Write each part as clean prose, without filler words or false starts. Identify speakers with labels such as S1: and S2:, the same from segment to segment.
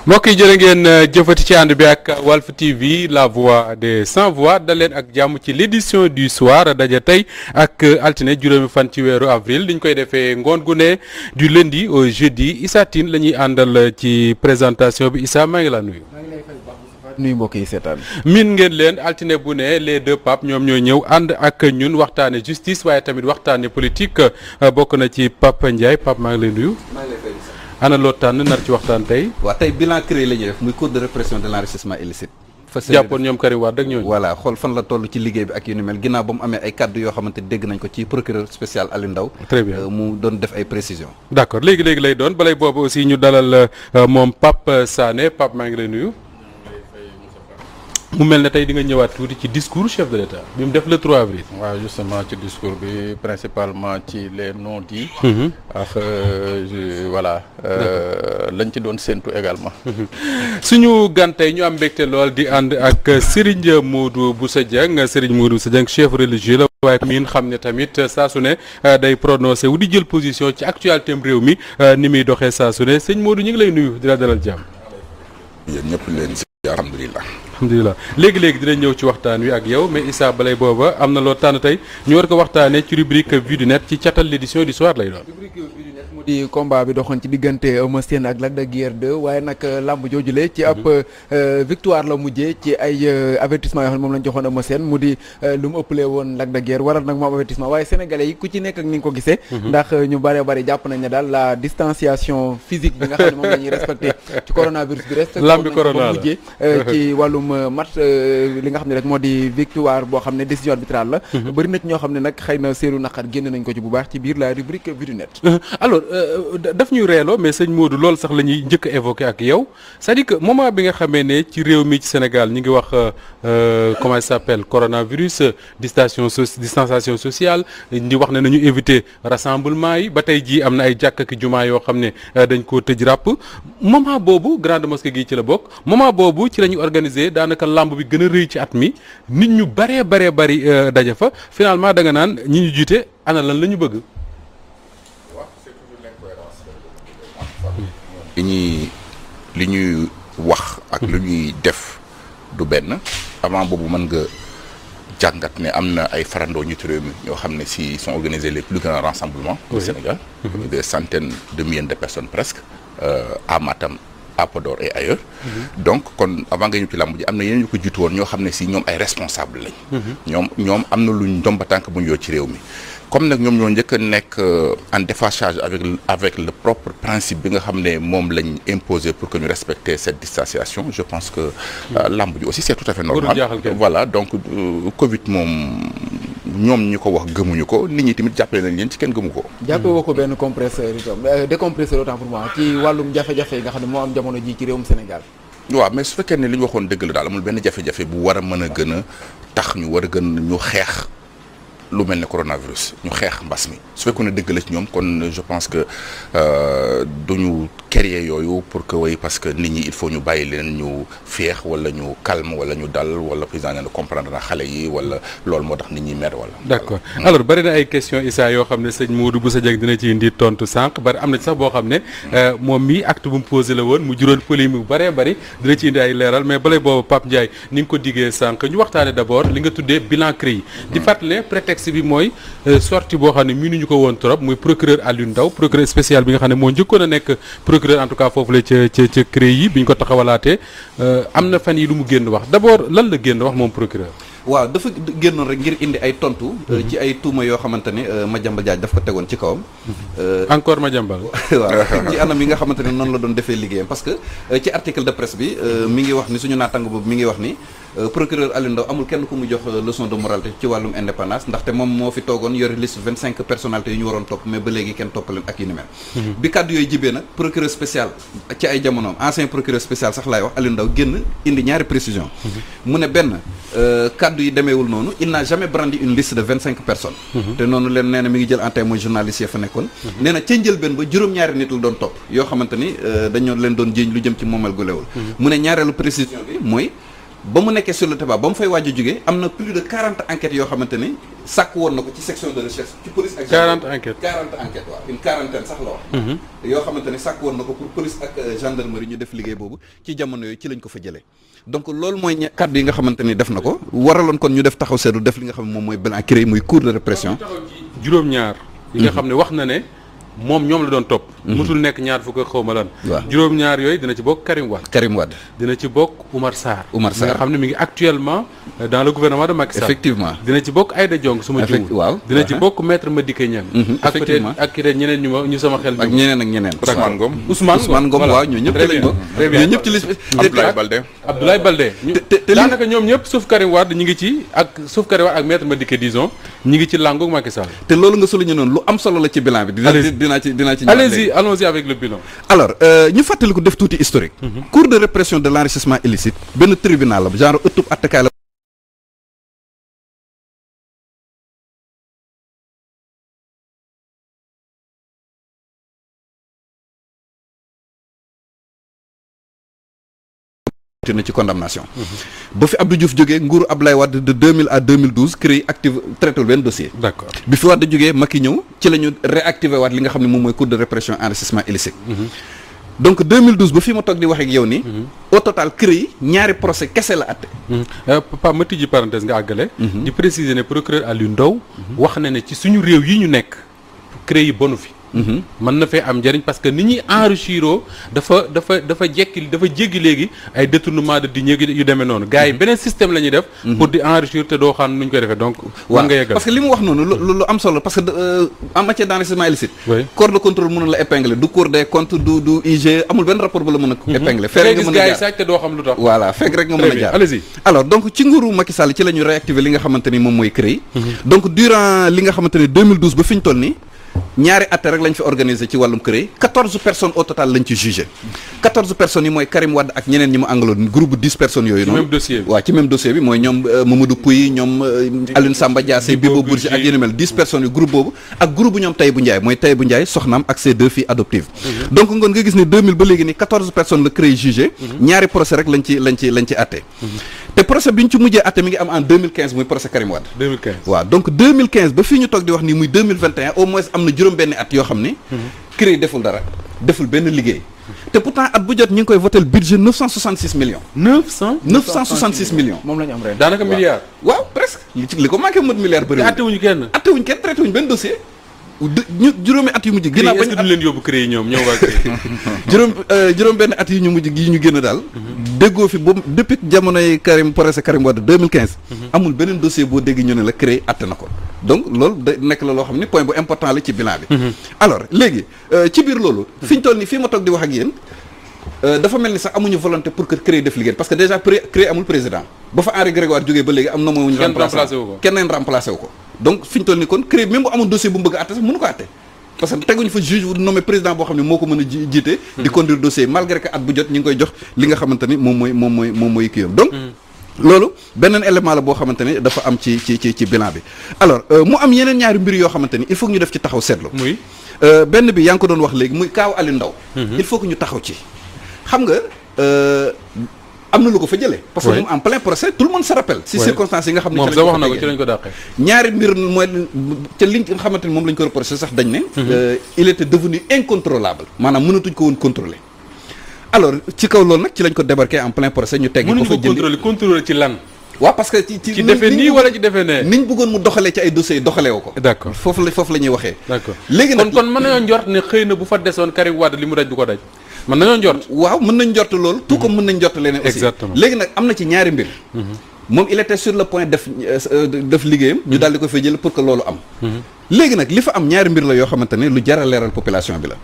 S1: mbokk yi jërë ngeen jëfati ci ànd bi ak Walf TV la voix des sans voix dal leen ak jàmm ci l'édition du soir daje tey ak altine juróomi fan ci weeru avril liñ koy defee ngoon gu ne du lundi au jeudi Issa Tine la ñuy àndal ci présentation bi Issa maa ngi la nuyu.
S2: nuyu mbokk yi seetaan.
S1: min ngeen leen altine bu ne les deux papes ñoom ñooy ñëw ànd ak ñun waxtaane justice waaye tamit waxtaane politique bokk na ci Pape Ndiaye Pape maa ngi lay nuyu. ana loo tànn nar ci waxtaan tey.
S3: waaw tey bilan CREI la ñuy def muy cours de répression de l'enrichissement illicite.
S1: jàppoon ñoom Karim Wade ak ñooñu.
S3: voilà xool fan la toll ci liggéey bi ak yu ni mel ginnaaw ba mu amee ay kaddu yoo xamante dégg nañ ko ci procureur spécial Aliou Ndao.
S1: très bien
S3: mu doon def ay précisions.
S1: d'accord léegi lay doon balay boobu aussi ñu dalal moom Pape Sané Pape maa ngi lay nuyu. mu mel ne tey di nga ñëwaat tuuti ci discours chef de l'État bi mu def le 3 avril.
S4: waaw justement ci discours bi principalement ci les non-dits. ak voilà lañ ci doon séntu également.
S1: suñu gan tey ñu am mbégte lool di ànd ak Serigne Modou Bousso Dieng Serigne Modou Bousso Dieng chef religieux la waaye miin xam ne tamit saa su ne day prononcé wu di jël position ci actualité am réew mi ni muy doxee saa su ne sëñ Modou ñu ngi lay nuyu di la dalal jàmm.
S5: yéen ñëpp leen si alhamdulilah.
S1: alhamdulilah léegi dinañ ñëw ci waxtaan wi ak yow mais Issa balay booba am na loo tànn tey ñu war ko waxtaanee ci rubrique Vue du Net ci catal l'édition du soir lay doon.
S2: rubrique Vue du Net mu di combat bi doxoon ci diggante Eumeu Sène ak Lac de Guiers 2 waaye nag lamb joojule ci ab victoire la mujjee ci ay avertissement yoo xam ne moom lañ joxoon Eumeu Sène mu di lu mu ëppalee woon Lac de Guiers waral nag moom avertissement waaye sénégalais yi ku ci nekk ak ni nga ko gisee. ndax ñu bëree bëri jàpp nañ ne daal la distanciation physique bi nga xam ne moom la ñuy respecté ci coronavirus bi respecté
S1: lambi corona la
S2: mujjee ci wàllum match li nga xam ne rek moo di victoire boo xam ne décision arbitrale la. bëri na ci ñoo xam ne nag xëy na seenu naqar génn nañ ko ci bu baax ci biir la rubrique Vue du Net.
S1: alors daf ñuy reeloo mais sëñ Modou loolu sax la ñuy njëkk a évoqué ak yow c'est-à-dire que moment bi nga xamee ne ci réew mi ci Sénégal ñi ngi wax comment ça s'appelle coronavirus distanciation sociale di wax ne nañu éviter rassemblement yi ba tey jii am na ay jàkk ak jumaa yoo xam ne dañ koo tëj ràpp moment boobu grande mosquée gi ci la bokk moment boobu ci la ñu organiser daanaka lamb bi gën a rëy ci at mi nit ñu bëree bari daje fa finalement da nga naan ñi ñu jiite ana lan la ñu bëgg.
S5: li ñuy wax ak lu ñuy def du benn avant boobu mën nga jàngat ne am na ay farandoo ñu ci réew mi ñoo xam ne si sont organisés les plus grands rassemblements au Sénégal des centaines de milliers de personnes presque à Matam à Podor et ailleurs donc kon avant nga ñu ci làmb ji am na yeneen ñu ko jiitu woon ñoo xam ne si ñoom ay responsable lañ ñoom am na luñ ndomba tànk bu ñu yor ci réew mi comme nag ñoom ñoo njëkk a nekk en déphasage avec le propre principe bi nga xam ne moom lañ imposé pour que ñu respecter cette distanciation je pense que làmb ji aussi c'est tout à fait normal voilà donc Covid moom ñoom ñi ko wax gëmuñu ko nit ñi tamit jàppale nañ leen ci kenn gëmu ko
S2: jàppe woo ko benn compresseur itam décompresseur autant pour moi ci wàllum jafe-jafe yi nga xam ne moo am jamono ji ci réewum Sénégal
S5: waaw mais su fekkee ne li ñu waxoon dëgg la daal amul benn jafe-jafe bu war a mën a gën a tax ñu war a gën ñu xeex lu mel ne coronavirus ñu xeex mbas mi su fekkoon ne dëgg la ci ñoom kon je pense que duñu créer yooyu pour que way parce que nit ñi il faut ñu bàyyi leen ñu féex wala ñu calme wala ñu dal wala président ne comprendre na xale yi wala loolu moo tax nit ñi mer wala.
S1: d'accord alors bari na ay questions Issa yoo xam ne sëñ Modou Bousso Dieng dina ci indi tontu sànq bari am na ci sax boo xam ne moom mii acte bu mu posé la woon mu juróon polémique bu bari dina ci indi ay leeral mais balay boobu Pape Ndiaye ni nga ko diggee sànq ñu waxtaane d'abord li nga tuddee bilan CREI di fàttali prétexte bi mooy sortie boo xam ne miinuñu ko woon trop muy procureur Aliou Ndao procureur spécial bi nga xam ne moo njëkkoon a nekk procureur en tout cas foofu la ca CREI yi bi ñu ko taxawalaatee am na fan yi lu mu génn wax d'abord lan la génn wax moom procureur.
S3: waaw dafa génnoon rek ngir indi ay tontu. ci ay tuuma yoo xamante ne Madiambal Diagne daf ko tegoon ci kawam.
S1: encore Madiambal.
S3: waaw ci anam yi nga xamante ne noonu la doon defee liggéeyam parce que ci article de presse bi mi ngi wax ni suñu naataango boobu mi ngi wax ni procureur Aliou Ndao amul kenn ku mu jox leçon de moralité ci wàllum indépendance ndaxte moom moo fi toogoon yore liste 25 personnalités yu ñu waroon topp mais ba léegi kenn toppaleen ak yu ni mel. bi kàddu yooyu jibee nag procureur spécial ci ay jamonoom ancien procureur spécial sax laay wax Aliou Ndao génn indi ñaari précision mu ne benn kàddu yi demeewul noonu il n'a jamais brandi une liste de 25 personnes te noonu leen nee na mi ngi jël en témoin journaliste ya fa nekkoon nee na ca njëlbéen ba juróom-ñaari nit la doon topp yoo xamante ni dañoo leen doon jiiñ lu jëm ci moomal gu lewul mu ne ñaareelu précision bi mooy ba mu nekkee sur le terrain ba mu fay waaj a jógee am na plus de 40 enquêtes yoo xamante ni sàkk woon na ko ci section de recherche ci police ak
S1: 40 enquêtes
S3: 40 enquêtes waaw une quarantaine sax la wax yoo xamante ni sàkk woon na ko pour police ak gendarmerie ñu def liggéey boobu ci jamono yooyu ci lañ ko fa jëlee donc loolu mooy kàddu yi nga xamante ni def na ko waraloon kon ñu def taxaw seetlu def li nga xam ne moom mooy bilan CREI muy cours de répression
S1: juróom-ñaar yi nga xam ne wax na ne moom ñoom la doon topp musul nekk ñaar fukk xaw ma lan
S3: waaw
S1: juróom-ñaar yooyu dina ci bokk Karim Wade dina ci bokk Oumar Sarr nga xam ne mi ngi actuellement dans le gouvernement de Macky Sall
S3: effectivement
S1: dina ci bokk Aïda Diong suma juum
S3: waaw
S1: dina ci bokk maître Madické Niang ak peut-être ak keneen ñeneen ñu sama xel
S3: ak ñeneen ak ñeneen
S1: Ousmane Ngom
S3: waaw ñoo ñëpp ci lañ bokk ñoo ñëpp ci liste
S1: Abdoulaye Baldé te daanaka ñoom ñëpp sauf Karim Wade ñi ngi ci sauf Karim Wade ak maître Madické disons ñi ngi ci làngu Macky Sall
S3: te loolu nga souligné noonu lu am solo la ci bilan bi dinaa ci
S1: allons-y avec le bilan.
S3: Alors ñu fàttali ko def tuuti historique. Cour de répression de l'enrichissement illicite benn tribunal la genre ëttub attekaay la. na ci condamnation. ba fi Abdou Diouf jógee nguuru Ablaye Wade de 2000 à 2012 CREI active traité benn dossier.
S1: D'accord
S3: bi fi Wade jógee Macky ñëw ci la ñu réactivé waat li nga xam ne moom mooy cour de répression enrichissement illicite. donc 2012 ba fi ma toog di wax ak yow nii. au total CREI ñaari procès kese la àtte.
S1: papa ma tijji parenthèse nga àggale. di préciser ne procureur Aliou Ndao wax na ne ci suñu réew yi ñu nekk CREI yi bonu fi. mën na fee am njëriñ parce que ni ñuy enrichiroo dafa jéggi léegi ay détournement de deniers yu demee noonu gars yi beneen système la ñuy def pour di enrichir te doo xam nu ñu koy defee donc war nga yeggal
S3: parce que li mu wax noonu lu am solo parce que en matière d'enrichissement illicite corps de contrôle mënul la épingler du Cour des comptes du IG amul benn rapport bu la mën a épingler fekk nga mën a jaar
S1: gars yi sàcc te doo xam lu tax
S3: voilà fekk rek nga mën a jaar
S1: allez-y
S3: alors donc ci nguuru Macky Sall ci la ñu réactiver li nga xamante ni moom mooy CREI donc durant li nga xamante ni 2012 ba fi ñu toll nii ñaari atte rek lañ fi organisé ci wàllum CREI 14 personnes au total lañ ci jugé 14 personnes yi mooy Karim Wade ak ñeneen ñi mu àngaloon groupe 10 personnes yooyu noonu waaw ci même dossier bi mooy ñoom Mamadou Pouy ñoom Alioune Samba Diassé Bibo Bourgi ak yéen mel 10 personnes yu groupe boobu ak groupe bu ñoom Taïbu Ndiaye mooy Taïbu Ndiaye soxnaam ak ses 2 filles adoptives donc ngoon nga gis ne 2000 ba léegi ni 14 personnes la CREI jugé ñaari procès rek lañ ci atte te procès bi ñu ci mujjee atte mi ngi am en 2015 muy procès Karim Wade
S1: 2015
S3: waaw donc 2015 ba fii ñu toog di wax nii muy 2021 au moins am na juróom benn at yoo xam ni CREI deful dara deful benn liggéey te pourtant at bu jot ñu ngi koy voté budget 966 millions 966 millions
S2: moom la ñu am ren
S1: daanaka milliard
S3: waaw presque li ko manqué mot milliard bëri
S1: attewuñu kenn
S3: traité wuñu benn dossier ñu juróomi at yu mujj ginnaaw bañ
S1: leen yóbbu CREI ñoom waa CREI
S3: juróom benn at yi ñu mujj gi ñu génn daal déggoo fi boobu depuis jamonoy procès Karim Wade 2015 amul beneen dossier boo dégg ñu ne la CREI atte na ko donc loolu da nekk la loo xam ne point bu important la ci bilan bi alors léegi ci biir loolu fi ñu toll nii fii ma toog di wax ak yéen dafa mel ni sax amuñu volonté pour que CREI def liggéey parce que déjà CREI amul président ba fa Henri Grégoire jógee ba léegi am na mooy kenn remplacé wu ko donc fi ñu toll nii kon CREI même bu amoon dossier bu mu bëgg a atte sax mënu ko atte parce que teguñu fa juge bu nommé président boo xam ne moo ko mën a jiite di conduire dossier malgré que at bu jot ñi ngi koy jox li nga xamante ni moom mooy kii yam donc loolu beneen élément la boo xamante ni dafa am ci bilan bi alors mu am yeneen ñaari mbir yoo xamante ni il faut que ñu def ci taxaw seetlu
S1: muy
S3: benn bi yaa ngi ko doon wax léegi muy kaaw Aliou Ndao il faut que ñu taxaw ci xam nga am na lu ko fa jëlee parce que moom en plein procès tout le monde se rappelle si circonstances yi nga xam ne
S1: moom sax wax na ko ci lañ ko dàqee
S3: ñaari mbir mooy ca liñ nga xamante ni moom lañ ko reproché sax dañ ne il était devenu incontrôlable maanaam mënatuñ ko woon contrôler alors ci kaw loolu nag ci lañ ko débarqué en plein procès ñu teggi ko fa jëli
S1: contrôler ci lan
S3: waaw parce que ci
S1: defee nii wala ci defee ne
S3: niñ bëggoon mu doxalee ci ay dossiers yi doxalee wu ko
S1: d'accord
S3: foofu la ñuy waxee
S1: d'accord
S3: léegi nag
S1: kon mën nañoo njort ne xëy na bu fa desoon Karim Wade li mu daj du ko daj mën nañoo njort
S3: waaw mën nañ njort loolu tout comme mën nañ njort leneen aussi
S1: exactement
S3: léegi nag am na ci ñaari mbir moom il était sur le point def liggéeyam ñu daal di ko fay jël pour que loolu am léegi nag li fa am ñaari mbir la yoo xamante ne lu jar a leeral population bi la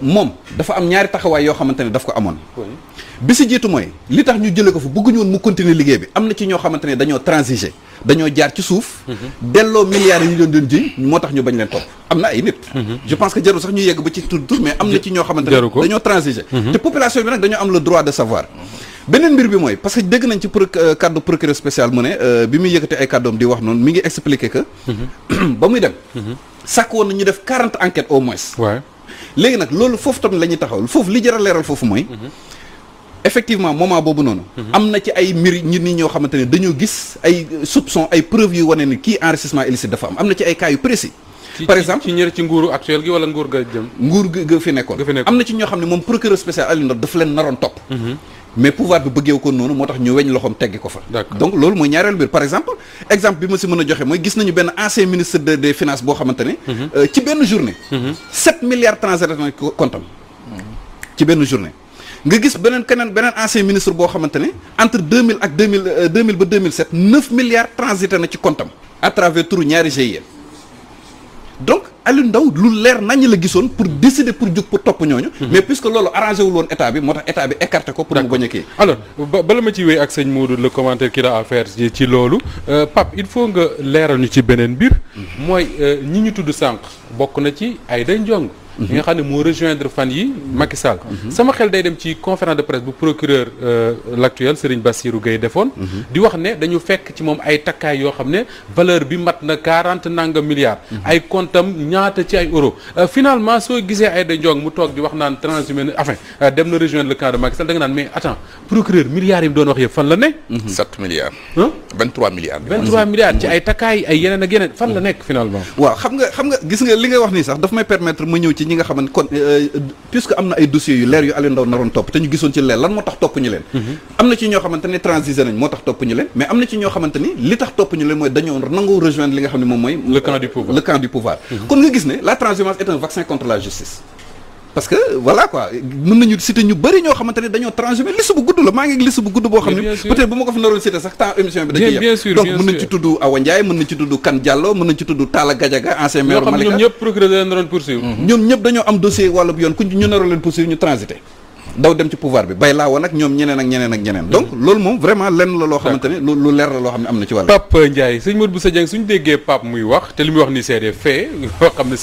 S3: moom dafa am ñaari taxawaay yoo xamante ne daf ko amoon bi si jiitu mooy li tax ñu jëlee ko fa bëgguñu woon mu continuer liggéey bi am na ci ñoo xamante ne dañoo transiger dañoo jaar ci suuf delloo milliards yi ñu doon jiñ moo tax ñu bañ leen topp am na ay nit je pense que jarul sax ñu yegg ba ci tur mais am na ci ñoo xamante ne dañoo transiger te population bi nag dañoo am le droit de savoir beneen mbir bi mooy parce que dégg nañ ci cadre procureur spécial mu ne bi muy yëkkati ay kàddoom di wax noonu mi ngi expliquer que ba muy dem sàkk woon na ñu def 40 enquêtes au moins léegi nag loolu foofu tamit la ñuy taxawal foofu li jar a leeral foofu mooy effectivement moment boobu noonu. am na ci ay mbir nit ñi ñoo xamante ne dañoo gis ay soupçons ay preuves yu wane ni kii enrichissement illicite dafa am na ci ay cas yu précis. par exemple
S1: ci nguuru actuel gi wala nguur ga jëm.
S3: nguur ga fi nekkoon. am na ci ñoo xam ne moom procureur spécial Alioune Ndao dafa leen naroon topp. mais pouvoir bi bëggee ko noonu moo tax ñu weñ loxoom teggi ko fa. donc loolu mooy ñaareelu mbir par exemple bi ma si mën a joxe mooy gis nañu benn ancien ministre des finances boo xamante ne. ci benn journée. 7 milliards transférés na comptam ci benn journée. nga gis beneen ancien ministre boo xamante ne entre 2000 ak 2000 ba 2007 9 milliards transité na ci comptam à travers turu ñaari GIE. donc Alioune Ndao lu leer nañ la gisoon pour décider pour jóg pour topp ñooñu. mais puisque loolu arrangé wul woon état bi moo tax état bi écarté ko pour mu bañ a kii.
S1: alors bala ma ci wéy ak sëñ Modou le commentaire qu'il a à faire ci loolu Pape il faut nga leeral ñu ci beneen mbir. mooy ñi ñu tudd sànq bokk na ci Aïda Ndiong. li nga xam ne moo rejoindre fan yi Macky Sall. sama xel day dem ci conférence de presse bu procureur l'actuel Serigne Bassirou Gueye defoon. di wax ne dañu fekk ci moom ay takkaay yoo xam ne valeur bi mat na 40 nangam milliards. ay comptam ñaata ci ay euros. finalement soo gisee Aïda Ndiong mu toog di wax naan transhumé na enfin dem na rejoindre le camp de Macky Sall da nga naan mais attends procureur milliards yi mu doon wax yëpp fan la ne.
S5: 7 milliards. 23 milliards.
S1: 23 milliards ci ay takkaay ay yeneen ak yeneen fan la nekk finalement.
S3: waaw xam nga gis nga li nga wax nii sax daf may permettre ma ñëw ci ñi nga xamante kon puisque am na ay dossiers yu leer yu Alioune Ndao naroon topp te ñu gisoon ci leer lan moo tax topp ñu leen. am na ci ñoo xamante ne transigé nañ moo tax topp ñu leen mais am na ci ñoo xamante ni li tax topp ñu leen mooy dañoo nangoo rejoindre li nga xam ne moom mooy
S1: le camp du pouvoir
S3: kon nga gis ne la transhumance est un vaccin contre la justice. parce que voilà quoi mën nañu citer ñu bëri ñoo xamante ne dañoo transhumé liste bu gudd la maa ngi liste bu gudd boo xam ne peut-être bu ma ko fi naroon citer sax temps émission bi da ciy yem donc mën nañ ci tudd Awa Ndiaye mën nañ ci tudd Kane Diallo mën nañ ci tudd Talla Gadiaga ancien maire Malika
S1: ñoom ñëpp procureur leen naroon poursuivre
S3: ñoom ñëpp dañoo am dossier wàllu yoon ku ñu naroon leen poursuivre ñu transité daw dem ci pouvoir bi bay laa woon ak ñoom ñeneen donc loolu moom vraiment lenn la loo xamante ne lu leer la loo xam ne am na ci wàll
S1: Pape Ndiaye sëñ Modou Bousso Dieng suñu déggee Pape muy wax te li muy wax ni c'est des faits yoo xam ne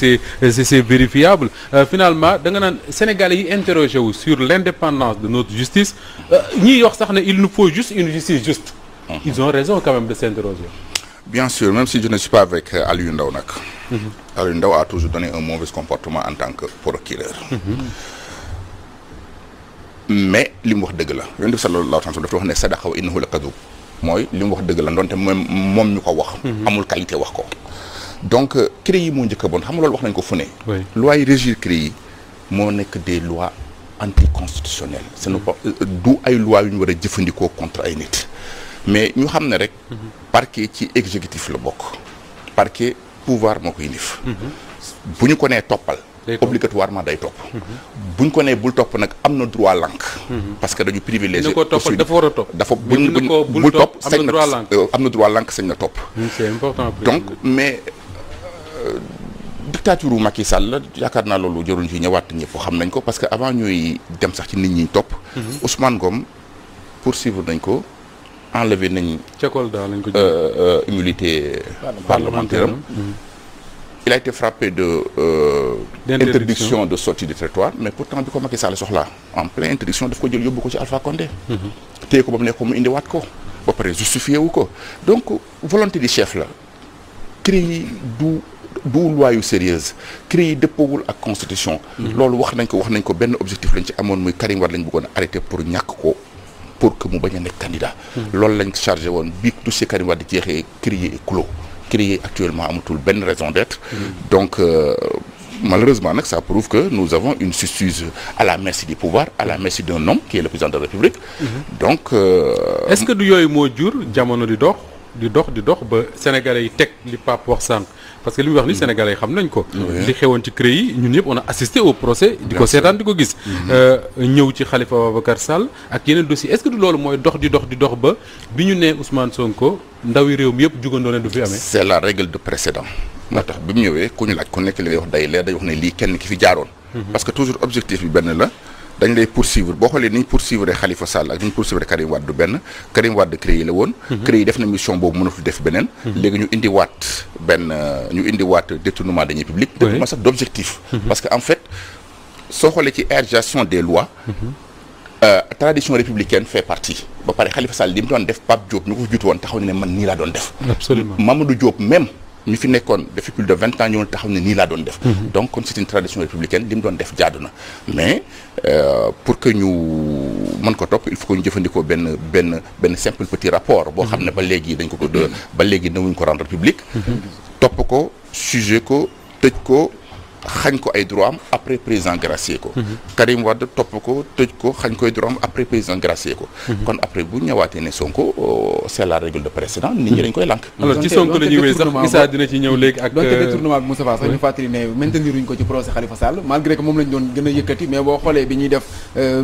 S1: c'est vérifiable finalement da nga naan Sénégalais yi interrogé wu sur l'indépendance de notre justice ñiy wax sax ne il nous faut juste une justice juste ils ont raison quand même de s'interroger.
S5: Bien sûr, même si je ne suis pas avec Alioune Ndao nag Alioune Ndao a toujours donné un mauvais comportement en tant que procureur mais li mu wax dëgg la yonent bi sallallahu alayhi wa sallam dafa wax ne sadaqa wa innahu la kadub mooy li mu wax dëgg la ndonte moom ñu ko wax amul qualité wax ko donc CREI yi moo njëkk a bon xam nga loolu wax nañ ko fu ne loi yi régir CREI yi moo nekk des lois anticonstitutionnelles ce n'est pas du ay lois yu ñu war a jëfandikoo contre ay nit mais ñu xam ne rek parquet ci exécutif la bokk parquet pouvoir moo koy lif bu ñu ko nee toppal obligatoirement day topp buñ ko nee bul topp nag am na droit lànk parce que dañu privilégié
S1: dafa war a topp
S5: dafa bul topp sañ na am na droit lànk sañ na topp
S1: c'est important
S5: donc mais dictature Macky Sall la yaakaar naa loolu jëruñ ci ñëwaat ñëpp xam nañ ko parce que avant ñuy dem sax ci nit ñi topp Ousmane Ngom poursuivre nañ ko enlever nañ immunité parlementaire am il a été frappé de interdiction de sortie du territoire mais pourtant bi ko Macky Sall soxlaa en pleine interdiction daf ko jël yóbbu ko ci Alpha Condé téye ko ba mu nekk ko mu indiwaat ko ba pare justifié wu ko donc volonté du chef la CREI du loi yu sérieuse CREI dëppoowul ak constitution loolu wax nañ ko benn objectif lañ ci amoon muy Karim Wade lañ bëggoon arrêté pour ñàkk ko pour que mu bañ a nekk candidat loolu lañ chargé woon bi dossier Karim Wade di jeexee CREI est clos CREI actuellement amatul benn raison d'être donc malheureusement nag ça prouve que nous avons une justice à la merci du pouvoir à la merci d'un homme qui est le président de la République donc
S1: est-ce que du yooyu moo jur jamono di dox ba Sénégalais yi teg li Pape wax sànq parce que li muy wax ni Sénégalais yi xam nañ ko li xewoon ci CREI yi ñun ñëpp on a assisté au procès di ko seetaan di ko gis ñëw ci Khalifa Babacar Sall ak yeneen dossier est-ce que du loolu mooy dox ba bi ñu nee Ousmane Sonko ndawi réew mi yëpp jugandoo ne du fi amee
S5: c'est la règle de précédent moo tax bi mu ñëwee ku ñu laaj ku nekk li ngay wax day leer day wax ne lii kenn ki fi jaaroon parce que toujours objectif bi benn la dañ lay poursuivre boo xoolee ni ñu poursuivre Khalifa Sall ak ni ñu poursuivre Karim Wade du benn Karim Wade CREI la woon CREI def na mission boobu mënatul def beneen léegi ñu indiwaat détournement de deniers publics détournement sax d'objectif parce que en fait soo xoolee ci éradication des lois tradition républicaine fait partie ba pare Khalifa Sall li mu doon def Pape Diop ñu ko jiitu woon taxaw ne man nii laa doon def
S1: absolument
S5: Mamadou Diop même mi fi nekkoon depuis plus de 20 ans ñëwoon taxaw ne nii laa doon def. donc kon c'est une tradition républicaine li mu doon def jaadu na mais pour que ñu mën ko topp il faut que ñu jëfandikoo benn simple petit rapport boo xam ne ba léegi dañ ko ba léegi nawuñ ko rendre public. topp ko sujet ko tëj ko xañ ko ay droit am après président gracier ko. Karim Wade topp ko tëj ko xañ ko ay droit am après président gracier ko. kon après bu ñëwaatee ne Sonko c'est la règle de précédent nit ñi dañ koy lànk.
S1: alors ci Sonko la ñuy wéy sax Issa dina ci ñëw léegi ak.
S2: donc détournement ak Moustapha sax ñu fàttali ne maintenir uñ ko ci procès Khalifa Sall malgré que moom lañ doon gën a yëkkati mais boo xoolee bi ñuy def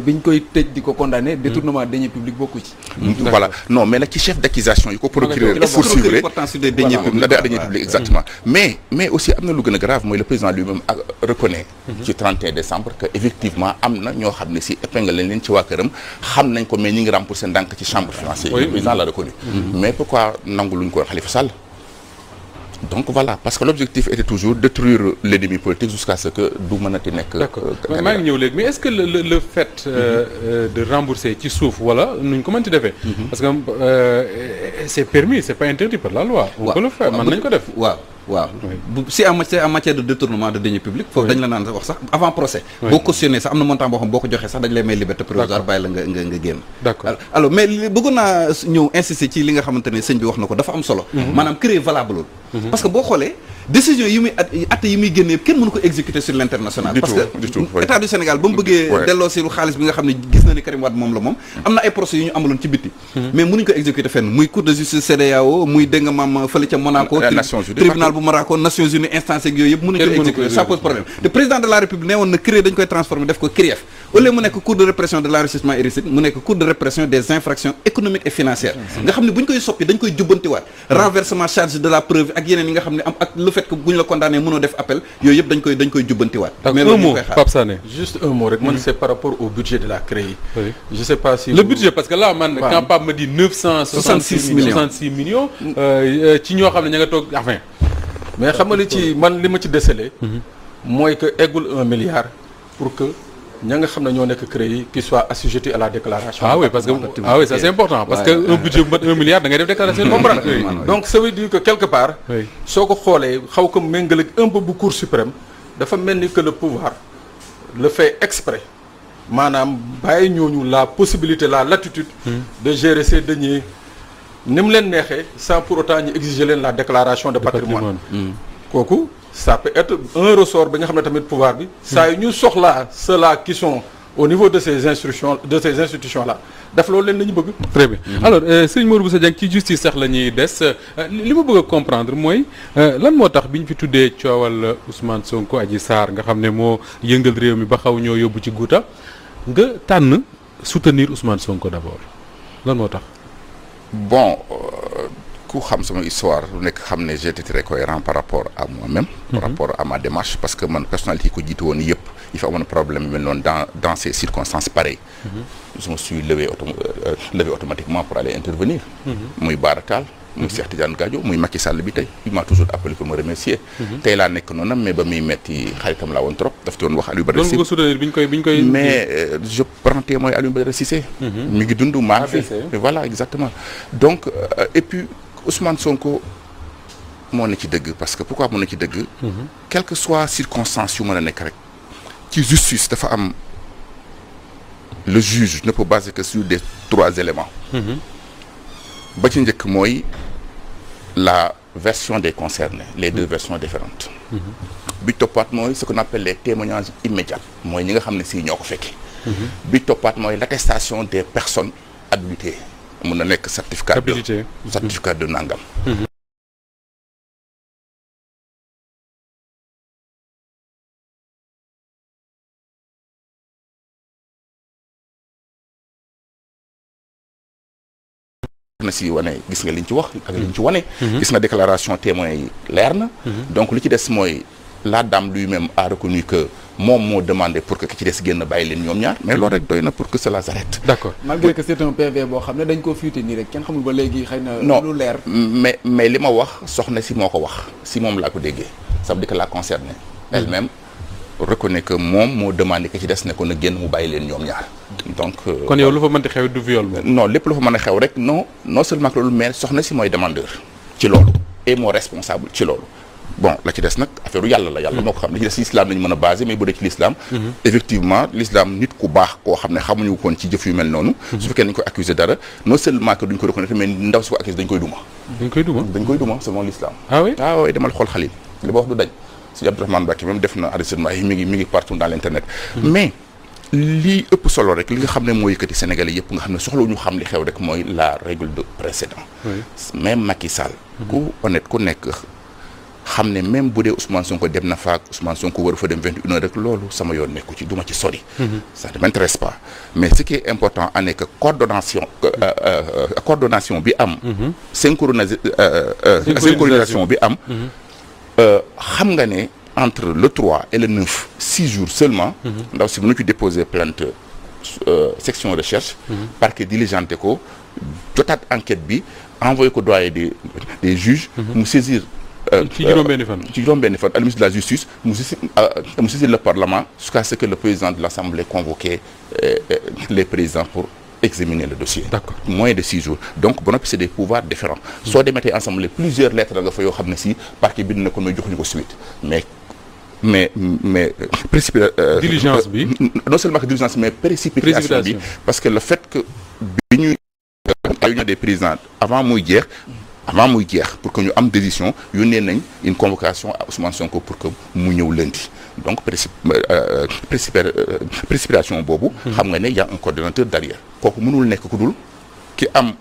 S2: bi ñu koy tëj di ko condamné détournement de deniers publics bokku ci.
S5: voilà non mais nag ci chef d'accusation yi ko procureur poursuivre des deniers publics exactement mais aussi am na lu gën a grave mooy le président lui-même reconnaît ci 31 décembre que effectivement am na ñoo xam ne si épingle lañ leen ci waa këram xam nañ ko mais ñi ngi rembourser ndànk ci chambre financière le président l'a reconnu mais pourquoi nangu luñ ko Khalifa Sall donc voilà parce que l'objectif était toujours détruire l'ennemi politique jusqu'à ce que du mënati nekk.
S1: d'accord maa ngi ñëw léegi mais est-ce que le fait de rembourser ci suuf wala nuñ ko mënti defee. parce que c'est permis c'est pas interdit par la loi. on peut le faire mën nañ ko def.
S3: waaw si en matière de détournement de deniers publics foofu dañ la naan wax sax avant procès boo cautionné sax am na montant boo xam boo ko joxee sax dañ lay may liberté provisoire bàyyi la nga génn
S1: d'accord
S3: alors mais bëggoon naa ñëw insister ci li nga xamante ne sëñ bi wax na ko dafa am solo maanaam créer valable parce que boo xoolee décision yi muy atte yi muy génnee kenn mënu ko exécuter sur l'international parce que état du Sénégal ba mu bëggee delloo si lu xaalis bi nga xam ne gis na ni Karim Wade moom la moom am na ay procès yu ñu amaloon ci bitti mais mënuñu ko exécuter fenn muy cour de justice CEDEAO muy dégg nga maam fële ca Monaco tribunal bu Monaco Nations Unies instance ak yooyu yëpp mënuñu ko exécuter ça pose problème te président de la République nee woon na CREI dañ koy transformer def ko CRIEF au lieu mu nekk cour de répression de l'enrichissement illicite mu nekk cour de répression des infractions économiques et financières nga xam ne bu ñu koy soppi dañ koy jubbantiwaat renversement charge de la preuve ak yeneen yi nga xam ne am ak le fait que bu ñu la condamné mënoo def appel yooyu yëpp dañ koy jubbantiwaat
S1: mais un mot Pape Sané
S4: juste un mot rek man c'est par rapport au budget de la CREI je sais pas si
S1: le budget parce que là man quand Pape me dit 966 millions ci ñoo xam ne ña nga toog enfin
S4: mais xam nga li ma ci décelé mooy que eggul 1 milliard pour que ña nga xam ne ñoo nekk CREI qui soit assujetti à la déclaration.
S1: parce que ça c'est important parce que un budget bu mat 1 milliard da ngay def déclaration
S4: comprendre donc ça veut dire que quelque part soo ko xoolee xaw ko méngale un peu bu Cour suprême dafa mel ni que le pouvoir le fait exprès maanaam bàyyi ñooñu la possibilité la latitude de gérer ces deniers ni mu leen neexee sans pour autant ñu exiger leen la déclaration de patrimoine kooku ça peut être un ressort bi nga xam ne tamit pouvoir bi saa yu ñu soxlaa ceux-là qui sont au niveau de ces institutions là daf loolu leen la ñu bëgg.
S1: très bien alors sëñ Modou Bousso Dieng ci justice sax la ñuy des li ma bëgg a comprendre mooy lan moo tax bi ñu fi tuddee coowal Ousmane Sonko Adji Sarr nga xam ne moo yëngal réew mi ba xaw ñoo yóbbu ci guuta nga tànn soutenir Ousmane Sonko d'abord lan moo tax.
S5: bon ku xam sama histoire lu nekk xam ne j'étais très cohérent par rapport à moi-même par rapport à ma démarche parce que man personnalité yi ko jiitu woon yëpp il fa amoon problème yu mel noonu dans ces circonstances pareilles je me suis levé automatiquement pour aller intervenir muy Bara Tall muy Cheikh Tidiane Gadio muy Macky Sall bi tey il m'a toujours appelé pour me remercier tey laa nekk noonu mais ba muy metti xaritam laa woon trop daf doon wax Aliou Badara Cissé
S1: doon ko soutenir bi ñu koy
S5: mais je prends témoin Aliou Badara Cissé mi ngi dund maa fi voilà exactement donc et puis Ousmane Sonko moo ne ci dëgg parce que pourquoi moo ne ci dëgg quelle que soit circonstance yu mën a nekk rek ci justice dafa am le juge ne peut baser que sur des 3 éléments ba ci njëkk mooy la version des concernés les 2 versions différentes bi toppaat mooy ce qu'on appelle les témoignages immédiats mooy ñi nga xam ne si ñoo ko fekkee bi toppaat mooy l'attestation des personnes habilitées mën na nekk certificat de nangam na si wane gis nga liñ ci wax ak liñ ci wane gis nga déclaration témoin yi leer na donc li ci des mooy la dame lui-même a reconnu que moom moo demandé pour que ki ci des génn bàyyi leen ñoom ñaar mais loolu rek doy na pour que cela s'arrête.
S1: d'accord
S2: malgré que c'est un PV boo xam ne dañ koo fuité nii rek kenn xamul ba léegi xëy na lu leer.
S5: mais li ma wax soxna si moo ko wax si moom laa ko déggee ça veut dire que la concernée elle-même reconnaît que moom moo demandé que ci des ne ko na génn mu bàyyi leen ñoom ñaar donc.
S1: kon yow lu fa mënti xew du viol moom.
S5: non lépp lu fa mën a xew rek non seulement que loolu mais soxna si mooy demandeur ci loolu. est mon responsable ci loolu. bon la ci des nag affaire yàlla la yàlla moo ko xam li ci des ci islam lañu mën a basé mais bu dee ci l'islam effectivement l'islam nit ku baax koo xam ne xamuñu koon ci jëf yu mel noonu su fekkee dañ koy accuser dara non seulement que duñ ko reconnaître mais ndaw si ko accusé dañ koy duma selon l'islam.
S1: Ah oui
S5: demal xool Xalil li ba wax du dañ si Abdourahmane Mbacké même def na enregistrement yi mi ngi partout dans l'internet mais lii ëpp solo rek li nga xam ne moo yëkkati Sénégalais yëpp nga xam ne soxla ñu xam li xew rek mooy la règle de précédent même Macky Sall ku honnête ku nekk xam ne même bu dee Ousmane Sonko dem na faak Ousmane Sonko war fa dem 21h rek loolu sama yoon nekku ci duma ci sori. Ça ne m'intéresse pas mais ce qui est important en est que coordination bi am. synchronisation bi am. xam nga ne entre le 3 et le 9 6 jours seulement. ndaw si mënu ci déposer plainte section recherche. parquet diligenté ko jotaat enquête bi envoyé ko doyen des juges. mu saisir.
S1: ci juróom-benni fan
S5: à ministre de la justice mu saisir le parlement jusqu'à ce que le président de l'Assemblée convoque les présidents pour examiner le dossier.
S1: D'accord.
S5: Moins de 6 jours donc ba noppi c'est des pouvoirs différents soo demetee ensemble plusieurs lettres nga fa yoo xam ne si parquet bind na ko mais joxuñu ko suite mais
S1: diligence bi
S5: non seulement que diligence mais précipitation bi parce que le fait que bi ñuy réunion des présidents avant muy jeex pour que ñu am décision yónnee nañ une convocation à Ousmane Sonko pour que mu ñëw lundi donc précipitation boobu. xam nga ne y a un coordonnateur derrière kooku mënul nekk ku dul ki am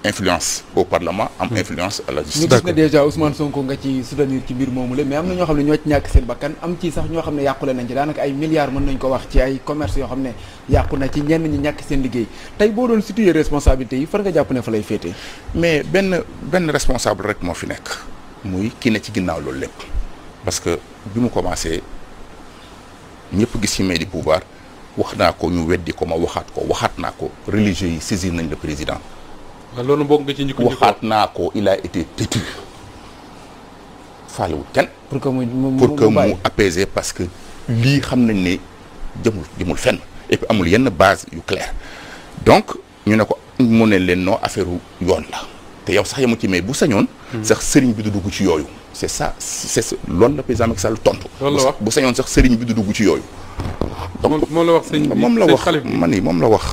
S5: influence au parlement am influence à la justice.
S2: ñu gis ne déjà Ousmane Sonko nga ci soutenir ci mbir moomu la mais am na ñoo xam ne ñoo ci ñàkk seen bakkan am ci sax ñoo xam ne yàqule nañ ci daanaka ay milliards mën nañ ko wax ci ay commerce yoo xam ne yàqu na ci ñenn ñi ñàkk seen liggéey tey boo doon situer responsabilité yi fan nga jàpp ne fa lay féetee.
S5: mais benn responsable rek moo fi nekk muy kii ne ci ginnaaw loolu lépp parce que bi mu commencé ñëpp gis ci main du pouvoir wax naa ko ñu weddi ko ma waxaat naa ko religieux yi saisir nañ le président.
S1: loolu bokk nga ci njëkk
S5: waxaat naa ko il a été têtu faalewul kenn
S2: pour que
S5: mu apaiser parce que lii xam nañ ne jëmul fenn et puis amul yenn base yu claire donc ñu ne ko mu ne leen noo affaire yoon la te yow sax yamu ci mais bu sañoon sax sëriñ bi du dugg ci yooyu c'est ça loolu la président Macky Sall tontu bu sañoon sax sëriñ bi du dugg ci yooyu donc
S1: moom la wax sëñ
S5: moom la wax moom la wax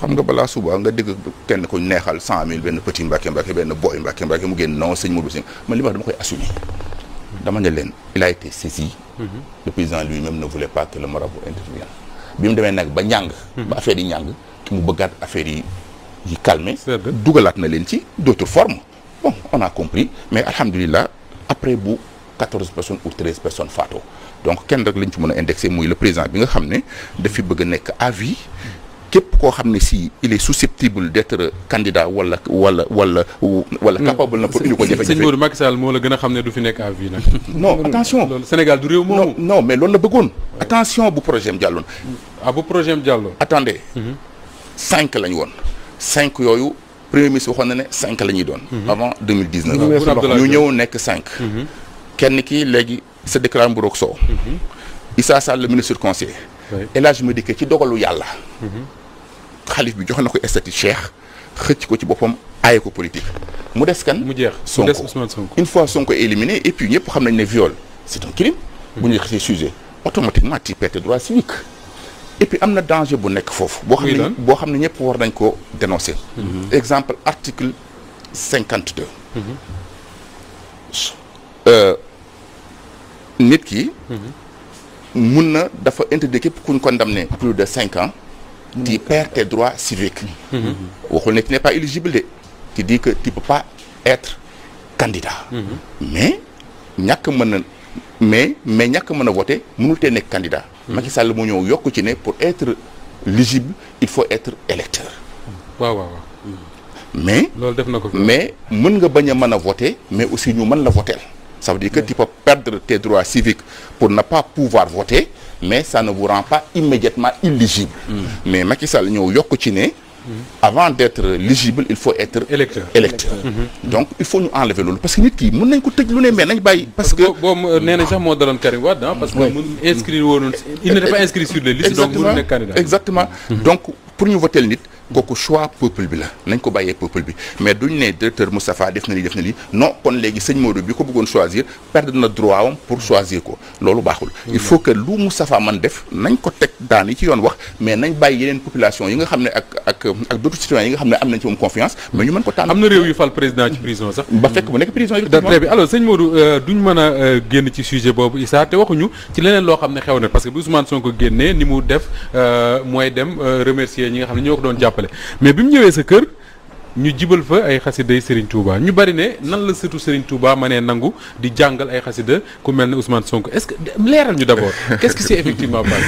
S5: xam nga balaa suba nga dégg kenn ko neexal 100 000 benn petit Mbacké benn boy Mbacké mu génn non sëñ Modou Sène man li ma wax dama koy assumer dama ne leen il a été saisi le président lui-même ne voulait pas que le marabout intervienne bi mu demee nag ba ñàng ba affaire yi ñàng mu bëggaat affaire yi calmer dugalaat na leen ci d'autres formes bon on a compris mais alhamdulillah après bu 14 personnes ou 13 personnes faatoo donc kenn rek lañ ci mën a indexé muy le président bi nga xam ne dafi bëgg a nekk à vie képp koo xam ne si il est susceptible d'être candidat wala capable na pour indi ko jafe-jafe.
S1: sëñ Modou Macky Sall moo la gën a xam ne du fi nekk à vie nag.
S5: non attention
S1: loolu Sénégal du réew moomu.
S5: non mais loolu la bëggoon. attention bu projet am jàlloon.
S1: bu projet am jàlloon.
S5: attendez 5 lañu woon 5 yooyu premier ministre waxoon na ne 5 la ñuy doon. avant 2019. ñu ñëw nekk 5. kenn ki léegi se déclare Mburok Sow. Issa Sall le ministre conseiller. El Hadj Madické ci dogalu yàlla. xalif bi jox na ko statut cheikh xëcc ko ci boppam aaye ko politique mu des kan.
S1: mu jeex mu des Ousmane Sonko.
S5: une fois Sonko éliminé et puis ñëpp xam nañ ne viol c'est un crime. bu ñu xasee sujet automatiquement tu perds tes droits civiques. et puis am na danger bu nekk foofu. boo xam ne ñëpp war nañ ko dénoncer. exemple article 52. nit ki. mun na dafa interdit képp kuñ condamné plus de 5 ans. tu perds tes droits civiques. waxul ne tu n'es pas éligible de. tu dis que tu peux pas être candidat. mais ñàkk mën a voter mënul tee nekk candidat. Macky Sall moo ñëw yokk ci ne pour être éligible il faut être électeur.
S1: waaw.
S5: mais
S1: loolu def na ko
S5: mais mën nga bañ a mën a voter mais aussi ñu mën la voter. ça veut dire que tu peux perdre tes droits civiques pour ne pas pouvoir voter mais ça ne vous rend pas immédiatement éligible. mais Macky Sall ñëw yokk ci ne. avant d'être éligible il faut être électeur. donc il faut ñu enlever loolu parce que nit ki mën nañ ko tëj lu ne mais nañ bàyyi. parce que
S1: boobu nee nañ sax moo daloon Karim Wade parce que mu inscrit woon il n'était pas inscrit sur les listes donc mënu nekk candidat.
S5: exactement donc pour ñu voter nit kooku choix peuple bi la nañ ko bàyyee peuple bi mais duñ ne directeur Moustapha def na lii non kon léegi sëñ Modou bi ko bëggoon choisir perdre na droit am pour choisir ko loolu baaxul il faut que lu Moustapha man def nañ ko teg daan yi ci yoon wax mais nañ bàyyi yeneen population yi nga xam ne ak d'autres citoyens yi nga xam ne am nañ ci moom confiance mais ñu mën ko tànn.
S1: am na réew yu fal président ci prison sax.
S5: ba fekk bu nekk prison yi.
S1: très bien alors sëñ Modou duñ mën a génn ci sujet boobu Issa te waxuñu ci leneen loo xam ne xew na parce que bu Ousmane Sonko génnee ni mu def mooy dem remercier ñi nga xam ne ñoo ko doon jàppale mais bi mu ñëwee sa kër ñu jibal fa ay xasiday Serigne Touba ñu bari ne nan la sëtu Serigne Touba ma nee nangu di jàngal ay xasida ku mel ne Ousmane Sonko est-ce que leeral ñu d'abord qu'est-ce qui s'est effectivement passé.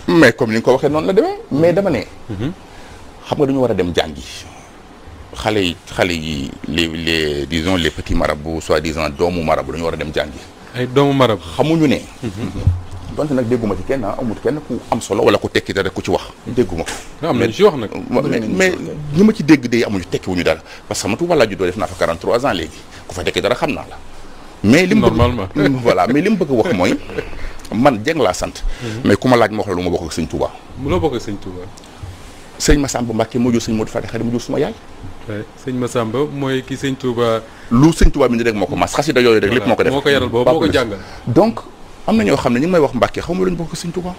S5: mais comme ni nga ko waxee noonu la demee mais dama ne. xam nga dañu war a dem jàngi xale yi les disons les petits marabouts soi-disant doomu marabout dañu war a dem jàngi.
S1: ay doomu marabout
S5: xamuñu ne. donte nag dégguma ci kenn amul kenn ku am solo wala ku tekki dara ku ci wax dégguma ko.
S1: am nañu ci wax nag.
S5: mais ñi ma ci dégg de amuñu tekkiwuñu dara parce que ma Touba laa juddoo def naa fa 43 ans léegi ku fa tekki dara xam naa la. mais li mu
S1: normalement
S5: voilà mais li mu bëgg a wax mooy man Dieng laa sant. mais ku ma laaj ma wax la lu ma bokk ak sëñ Touba.
S1: loo bokk ak sëñ Touba.
S5: sëñ Massamba Mbacke moo jur sëñ Modou Fatick xarit mu jur suma yaay.
S1: sëñ Massamba mooy ki sëñ Touba.
S5: lu sëñ Touba mi ni rek moo ko mas xasida yooyu rek lépp moo ko def
S1: moo ko yaral boobu moo ko jàngal
S5: donc am na ñoo xam ne ñu ngi may wax Mbàkke xaw ma lu ñu bokk sëñ Tuubaa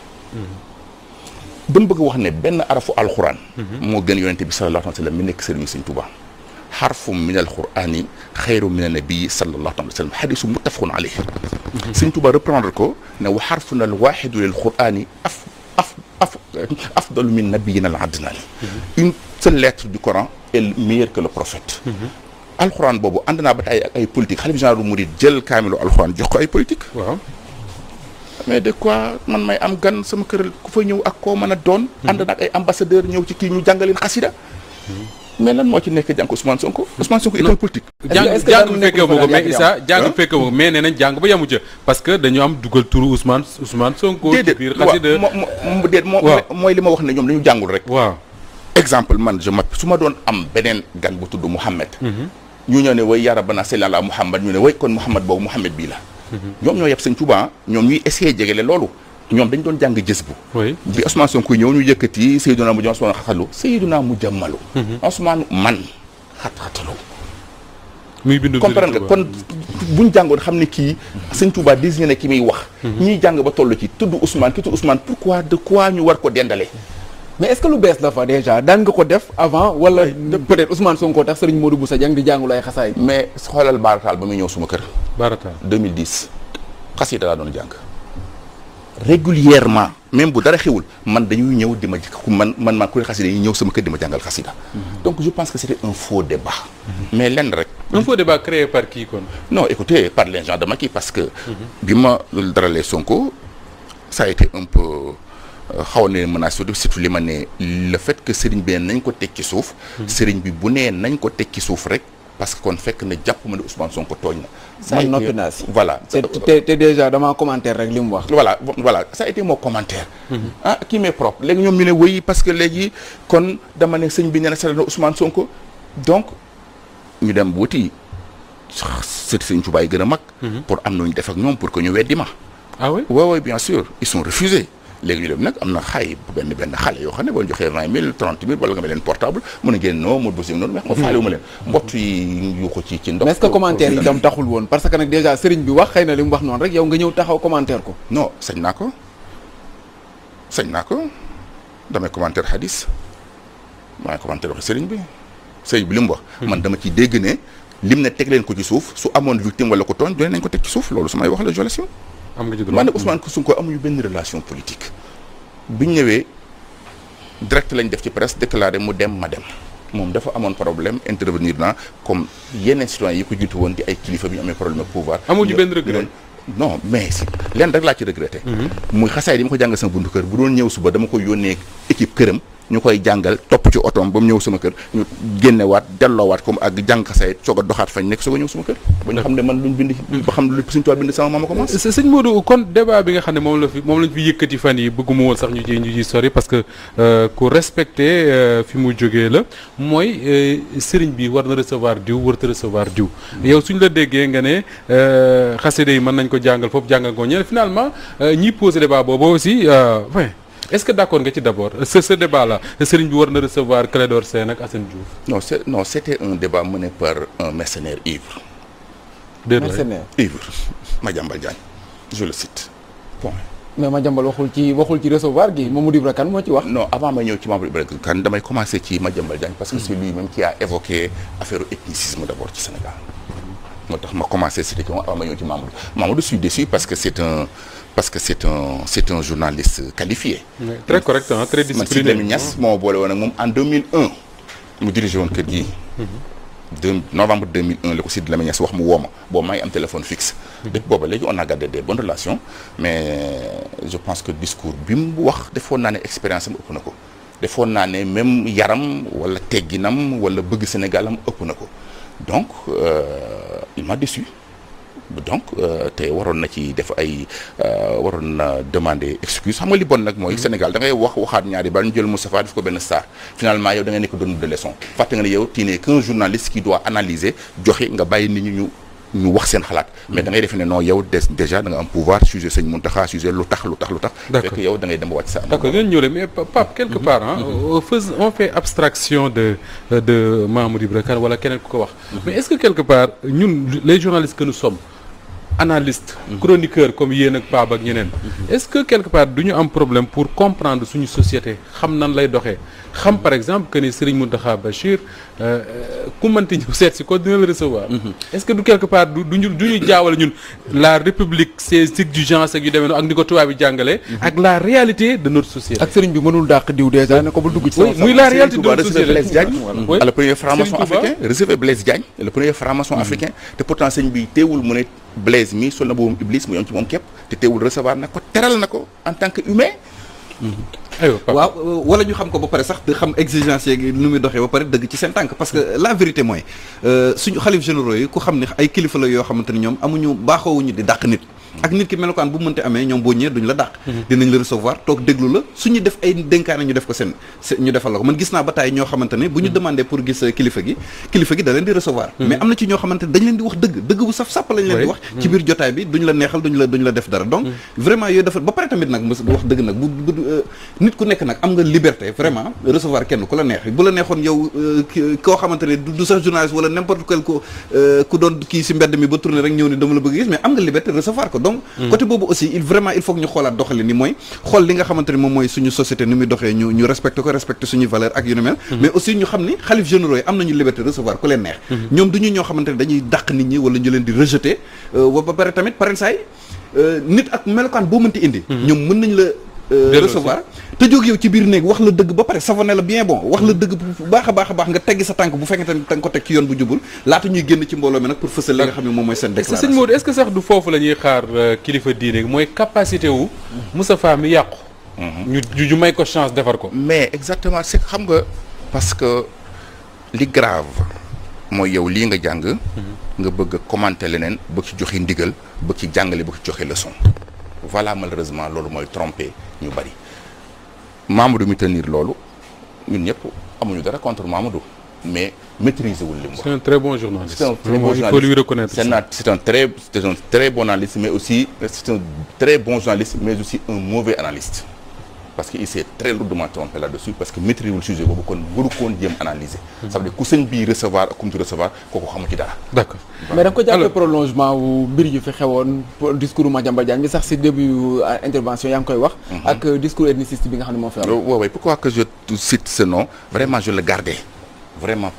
S5: dañ bëgg wax ne benn arafu alxuraan moo gën yonente bi sallallahu alayhi wa sallam mi nekk sëriñu sëñ Tuubaa xarfu min alxuraani xayru min annabii sallallahu alayhi wa sallam xadisu muttafaqun alayhi sëñ Tuubaa reprendre ko ne wa xarfuna alwaxidu lil quraani afdalu min nabiyina al adnani une seule lettre du Coran est meilleure que le prophète alxuraan boobu ànd naa ba tey ak ay politique xalif général bu murid jël kaamilu alxuraan jox ko ay politique
S1: waaw
S5: mais de quoi man may am gan sama kër ku fa ñëw ak koo mën a doon ànd na ak ay ambassadeur ñëw ci kii ñu jàngaleen xasida mais lan moo ci nekk jàng Ousmane Sonko est un politique
S1: jàng fekkee moo ko mais Issa jàng fekkee moo ko mais nee nañ jàng ba yamu ca parce que dañu am dugal turu Ousmane Sonko ci biir xasida
S5: déet mooy li ma wax ne ñoom dañu jàngul rek
S1: waaw
S5: exemple man su ma doon am beneen gan bu tudd Mouhamed ñu ñëw ne way ya rabbana salli ala Mouhamed ñu ne way kon Mouhamed boobu Mouhamed bii la ñoom ñoo yeb sëñ Touba ñoom ñuy essayer jegele loolu ñoom dañ doon jàng jës bu bi Ousmane Sonko ñëw ñu yëkkati Seydina mu Ousmane xatalu Seydina mu jàmmalu Ousmane man xat-xatalu
S1: muy bindu
S5: comprendre nga kon buñ jàngoon xam ne kii sëñ Touba désigné ki muy wax ñiy jàng ba toll ci tudd Ousmane ki tudd Ousmane pourquoi de quoi ñu war ko dendale
S2: mais est-ce que lu bees la fa déjà daan nga ko def avant wala peut-être Ousmane Sonko tax Serigne Modou Boussa Dieng di jàngul ay xasaay
S5: mais xoolal Baratal ba muy ñëw suma kër
S1: Baratal
S5: 2010 xasida laa doon jàng régulièrement même bu dara xewul man dañuy ñëw di ma man ku ne xasida yi ñëw sama kër di ma jàngal xasida donc je pense que c'était un faux débat mais lenn rek
S1: un faux débat créé par qui kon
S5: non écoutez par les gens de Macky parce que bi ma daralee Sonko ça a été un peu xaw na menace surtout li ma ne le fait que sëriñ bi nañ ko teg ci suuf sëriñ bi bu nee nañ ko teg ci suuf rek parce que kon fekk na jàpp ma ne Ousmane Sonko tooñ na
S2: man noppi naa si
S5: voilà
S2: te déjà dama commentaire rek li mu wax
S5: voilà ça a été mon commentaire kii m'est propre léegi ñoom ñu ne wéy parce que léegi kon dama ne sëñ bi nee na sell na Ousmane Sonko donc ñu dem wuti sëti sëñ Touba yi gën a mag pour am nañu def ak ñoom pour que ñu weddi ma
S1: ah oui
S5: oui bien sûr ils sont refusés léegi ñu dem nag am na xay benn xale yoo xam ne boo joxee 20 000 30 000 wala nga ma leen portable mën a génn non mu bosi noonu mais ma faale wu ma leen mbott yi yu ko ci ndox
S2: mais est-ce que commentaire yi itam taxul woon parce que nag déjà sëriñ bi wax xëy na li mu wax noonu rek yow nga ñëw taxaw commentaire ko
S5: non sañ naa ko damay commentaire hadis maay commentaire waxi sëriñ bi li mu wax man dama ci dégg ne lim ne teg leen ko ci suuf su amoon victime wala ko tooñ doone nañ ko teg ci suuf loolu samay wax la violation
S1: am nga ci droit
S5: man ne Ousmane Sonko amuñu benn relation politique biñ ñëwee direct lañ def ci presse déclaré mu dem ma dem moom dafa amoon problème intervenir na comme yeneen citoyens yi ko jiitu woon di ay kilifa bi ñu amee problème ak pouvoir.
S1: amuñu benn regret
S5: non mais si leen rek laa ci regretté. muy xasaay di ma ko jàngal sama buntu kër bu doon ñëw suba dama koy yónnee équipe këram. ñu koy jàngal topp ci otoom ba mu ñëw sama kër ñu génnewaat delloowaat comme ak jàng xasayit soog a doxaat fañ nekk soog a ñëw sama kër ba ñu xam ne man luñ bind ba xam lu suñu tool bind sama maama commencé
S1: sëñ Modou kon débat bi nga xam ne moom lañ fi yëkkati fan yi bëgguma woon sax ñu ciy sori parce que ku respecté fi mu jógee la mooy sëriñ bi war na recevoir diw warta recevoir diw yow suñ la déggee nga ne xasida yi mën nañ ko jàngal foofu jàngal ko ñeneen finalement ñiy posé débat boobu aussi est-ce que d'accord nga ci d'abord ce débat là sëriñ bi war na recevoir Clédor Sène ak Assane Diouf.
S5: Non, c'était un débat mené par un mercenaire ivre.
S2: mercenaire
S5: ivre Madiambal Diagne je le cite point.
S2: mais Madiambal waxul ci recevoir gi Mamadou Ibra Kane moo ci wax.
S5: Non, avant may ñëw ci Mamadou Ibra Kane damay commencer ci Madiambal Diagne parce que c'est lui-même qui a évoqué affaire ethnicisme d'abord ci Sénégal. moo tax ma commencé cité ko avant ma ñëw ci Mamadou je suis déçu parce que c'est un journaliste qualifié.
S1: Oui, très correct, hein, très discipliné.
S5: Man Niass moo boole woon ak moom en 2001 mu dirigé woon kër gi. novembre 2001 la ko Sidy Lamine Niass wax mu woo ma boobu maa ngi am téléphone fixe. depuis booba léegi on a gardé des bonnes relations mais je pense que discours bi mu wax defoon naa ne expérience am ëpp na ko. defoon naa ne même yaram wala tegginam wala bëgg Sénégalam ëpp na ko donc il m'a déçu. donc te waroon na ci def ay waroon na demander excuse xam nga li bon nag mooy Sénégal da ngay waxaat ñaari ba ñu jël Moustapha def ko benn star finalement yow da ngay nekk donneur de leçon fàtte nga ne yow tu n'es qu'un journaliste qui doit analyser joxe nga bàyyi nit ñi ñu wax seen xalaat mais da ngay defe ne non yow déjà da nga am pouvoir sujet Sëñ Mountakha sujet lu tax fekk yow da ngay dem ba wàcc sa am
S1: d'accord ngeen ñëw le mais Pape quelque part on fait abstraction de Mamadou Ibra Kane wala keneen ku ko wax mais est-ce que quelque part ñun les journalistes que nous sommes analyste chroniqueur comme yéen ak Pape ak ñeneen est-ce que quelque part du ñu am problème pour comprendre suñu société xam nan lay doxee xam par exemple que ni Serigne Mountakha Bachir ku mënti ñëw seet si ko dina la recevoir est-ce que du quelque part du ñu jaawale ñun la république ses exigences ak yu demee noonu ak ni ko tubaab bi jàngalee ak la réalité de notre société.
S2: ak Serigne bi mënul dàq diw déjà ne ko ba dugg ci
S1: muy la réalité de notre société.
S5: Blaise Diagne le premier franc-maçon africain recevait Blaise Diagne le premier franc-maçon africain te pourtant sëñ bi teewul mu ne Blaise mi sol na boobu Iblis mu yom ci moom képp te teewul recevoir na ko teral na ko en tant que humain.
S3: waaw wala ñu xam ko ba pare sax te xam exigence yeeg nu muy doxee ba pare dëgg ci seen tànk parce que la vérité mooy suñu xalif généraux yi ku xam ne ay kilifa la yoo xamante ni ñoom amuñu baaxoowuñu di dàq nit ak nit ki melokaan bu mënti amee ñoom boo ñëwee duñ la dàq dinañ la recevoir toog déglu la suñu def ay dénkaane ñu def ko seen ñu defal la ko man gis naa ba tey ñoo xamante ne bu ñu demandé pour gis kilifa gi da leen di recevoir mais am na ci ñoo xamante ne dañ leen di wax dëgg bu saf sàpp lañ leen di wax ci biir jotaay bi duñ la neexal duñ la def dara donc vraiment yooyu dafa ba pare tamit nag mu wax dëgg nag bu nit ku nekk nag am nga liberté vraiment recevoir kenn ku la neex bu la neexoon yow koo xamante ne du sax journaliste wala n'importe quel ku doon kii si mbedd mi ba tourner rek ñëw ni dama la bëgg gis mais am nga liberté recevoir ko donc côté boobu aussi il faut que ñu xoolaat doxali ni mooy xool li nga xamante ni moom mooy suñu société ni muy doxee ñu respecté ko respecté suñuy valeur ak yu ni mel mais aussi ñu xam ni xalif généraux yi am nañu liberté recevoir ku leen neex ñoom du ñu ñoo xamante ne dañuy dàq nit ñi wala ñu leen di rejeter ba pare tamit paren saay nit ak melokaan boo mënti indi ñoom mën nañ la recevoir te jóg yow ci biir néeg wax la dëgg ba pare savonné la bien bon wax la dëgg bu baax a baax nga teggi sa tànk bu fekkente ne da nga ko teg ci yoon bu jubul laata ñuy génn ci mbooloo mi nag pour fësal li nga xam ne moom mooy seen déclaration.
S1: sëñ Modou est-ce que sax du foofu la ñuy xaar kilifa diine mooy capacité wu Moustapha mi yàqu ñu may ko chance defar ko
S5: mais exactement c'est xam nga parce que li grave mooy yow lii nga jàng nga bëgg a commenter leneen bëgg ci joxe ndigal bëgg ci jàngale bëgg ci joxe leçon voilà malheureusement loolu mooy tromper ñu bari Mamadou mi tenir loolu ñun ñëpp amuñu dara contre Mamadou mais maîtriser wul li mu wax.
S1: C'est un très bon journaliste.
S5: C'est un très bon journaliste.
S1: Il faut lui reconnaître.
S5: C'est un très bon analyste mais aussi c'est un très bon journaliste mais aussi un mauvais analyste parce que il s'est très lourdement trompé là-dessus parce que maîtriser wul sujet boobu kon waru koon jéem analyser. ça veut dire ku sëñ bii recevoir ak ku mu recevoir kooku xamu ci dara.
S1: D'accord.
S2: mais da nga ko jàppee prolongement wu mbir yu fi xewoon discours Madiambal Diagne bi sax si début intervention yaa ngi koy wax. ak discours ethniciste bi nga xam ne moo fi am.
S5: oui pourquoi que je cite ce nom vraiment je le gardais vraiment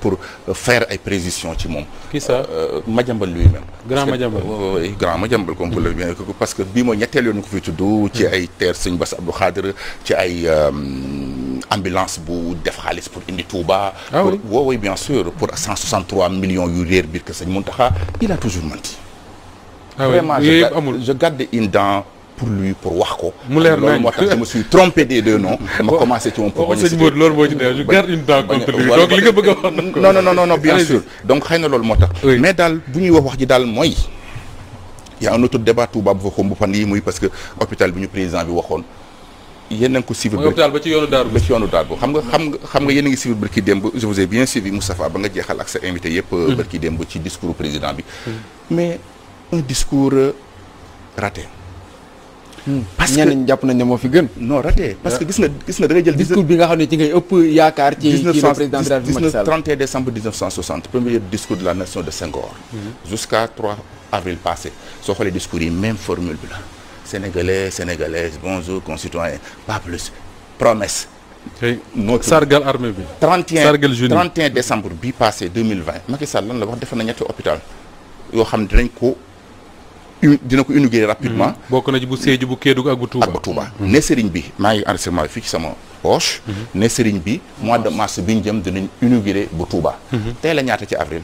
S5: pour faire ay précisions ci moom.
S1: Qui ça?
S5: Madiambal lui-même.
S1: Grand Madiambal.
S5: oui grand Madiambal comme vous le bien parce que bii mooy ñetteel yoon ko fi tudd. ci ay terre Sëñ Bass Abdou Khadre ci ay ambulance bu def xaalis pour indi Touba.
S1: ah oui
S5: oui bien sûr pour 163 millions yu réer biir que Sëñ Mountakha il a toujours menti.
S1: ah oui
S5: vraiment je garde une dent pour lui pour wax ko.
S1: mu leer nañ
S5: moo tax je me suis trompé des deux noms. ma commencé ci moom pour bañ a.
S1: sëñ Modou loolu moo ci neex je garde une dent contre lui donc li nga bëgg a wax nag ko.
S5: non bien sûr donc xëy na loolu moo tax. mais daal bu ñuy wax ji daal mooy. y a un autre débat Touba bu fa xom bu fan yii muy parce que hôpital bi ñu président bi waxoon. yéen a ngi ko suivre.
S1: mooy hôpital ba ci yoonu Darou.
S5: ba ci yoonu Darou xam nga yéen a ngi suivre barki démb je vous ai bien suivi Moustapha ba nga jeexal ak sa invité yëpp. barki démb ci discours président bi. mais un discours raté. parce que
S2: ñenn ñi jàpp nañ ne moo fi gën.
S5: non raté parce que gis nga da ngay jël
S2: discours bi nga xam ne ci ngay ëpp yaakaar ci le président de la République Macky Sall.
S5: 31 décembre 1960 premier discours de la nation de Senghor. jusqu'à 3 avril passé soo xoolee discours yi même formule bi la. Sénégalais sénégalaises bonjour concitoyens pas plus promesse.
S1: sargal armée bi.
S5: 31 décembre bi passé 2020 Macky Sall lan la wax defe na ñetti hôpital yoo xam ne dina ko inauguré rapidement.
S1: bokk na ci bu Sédhiou bu Kédougou ak bu Touba.
S5: ne Serigne bi maa ngi enregistrement bi fii ci sama poche. ne Serigne bi mois de mars bi ñu jëm dinañ inauguré bu Touba. tey la ñaata ci avril.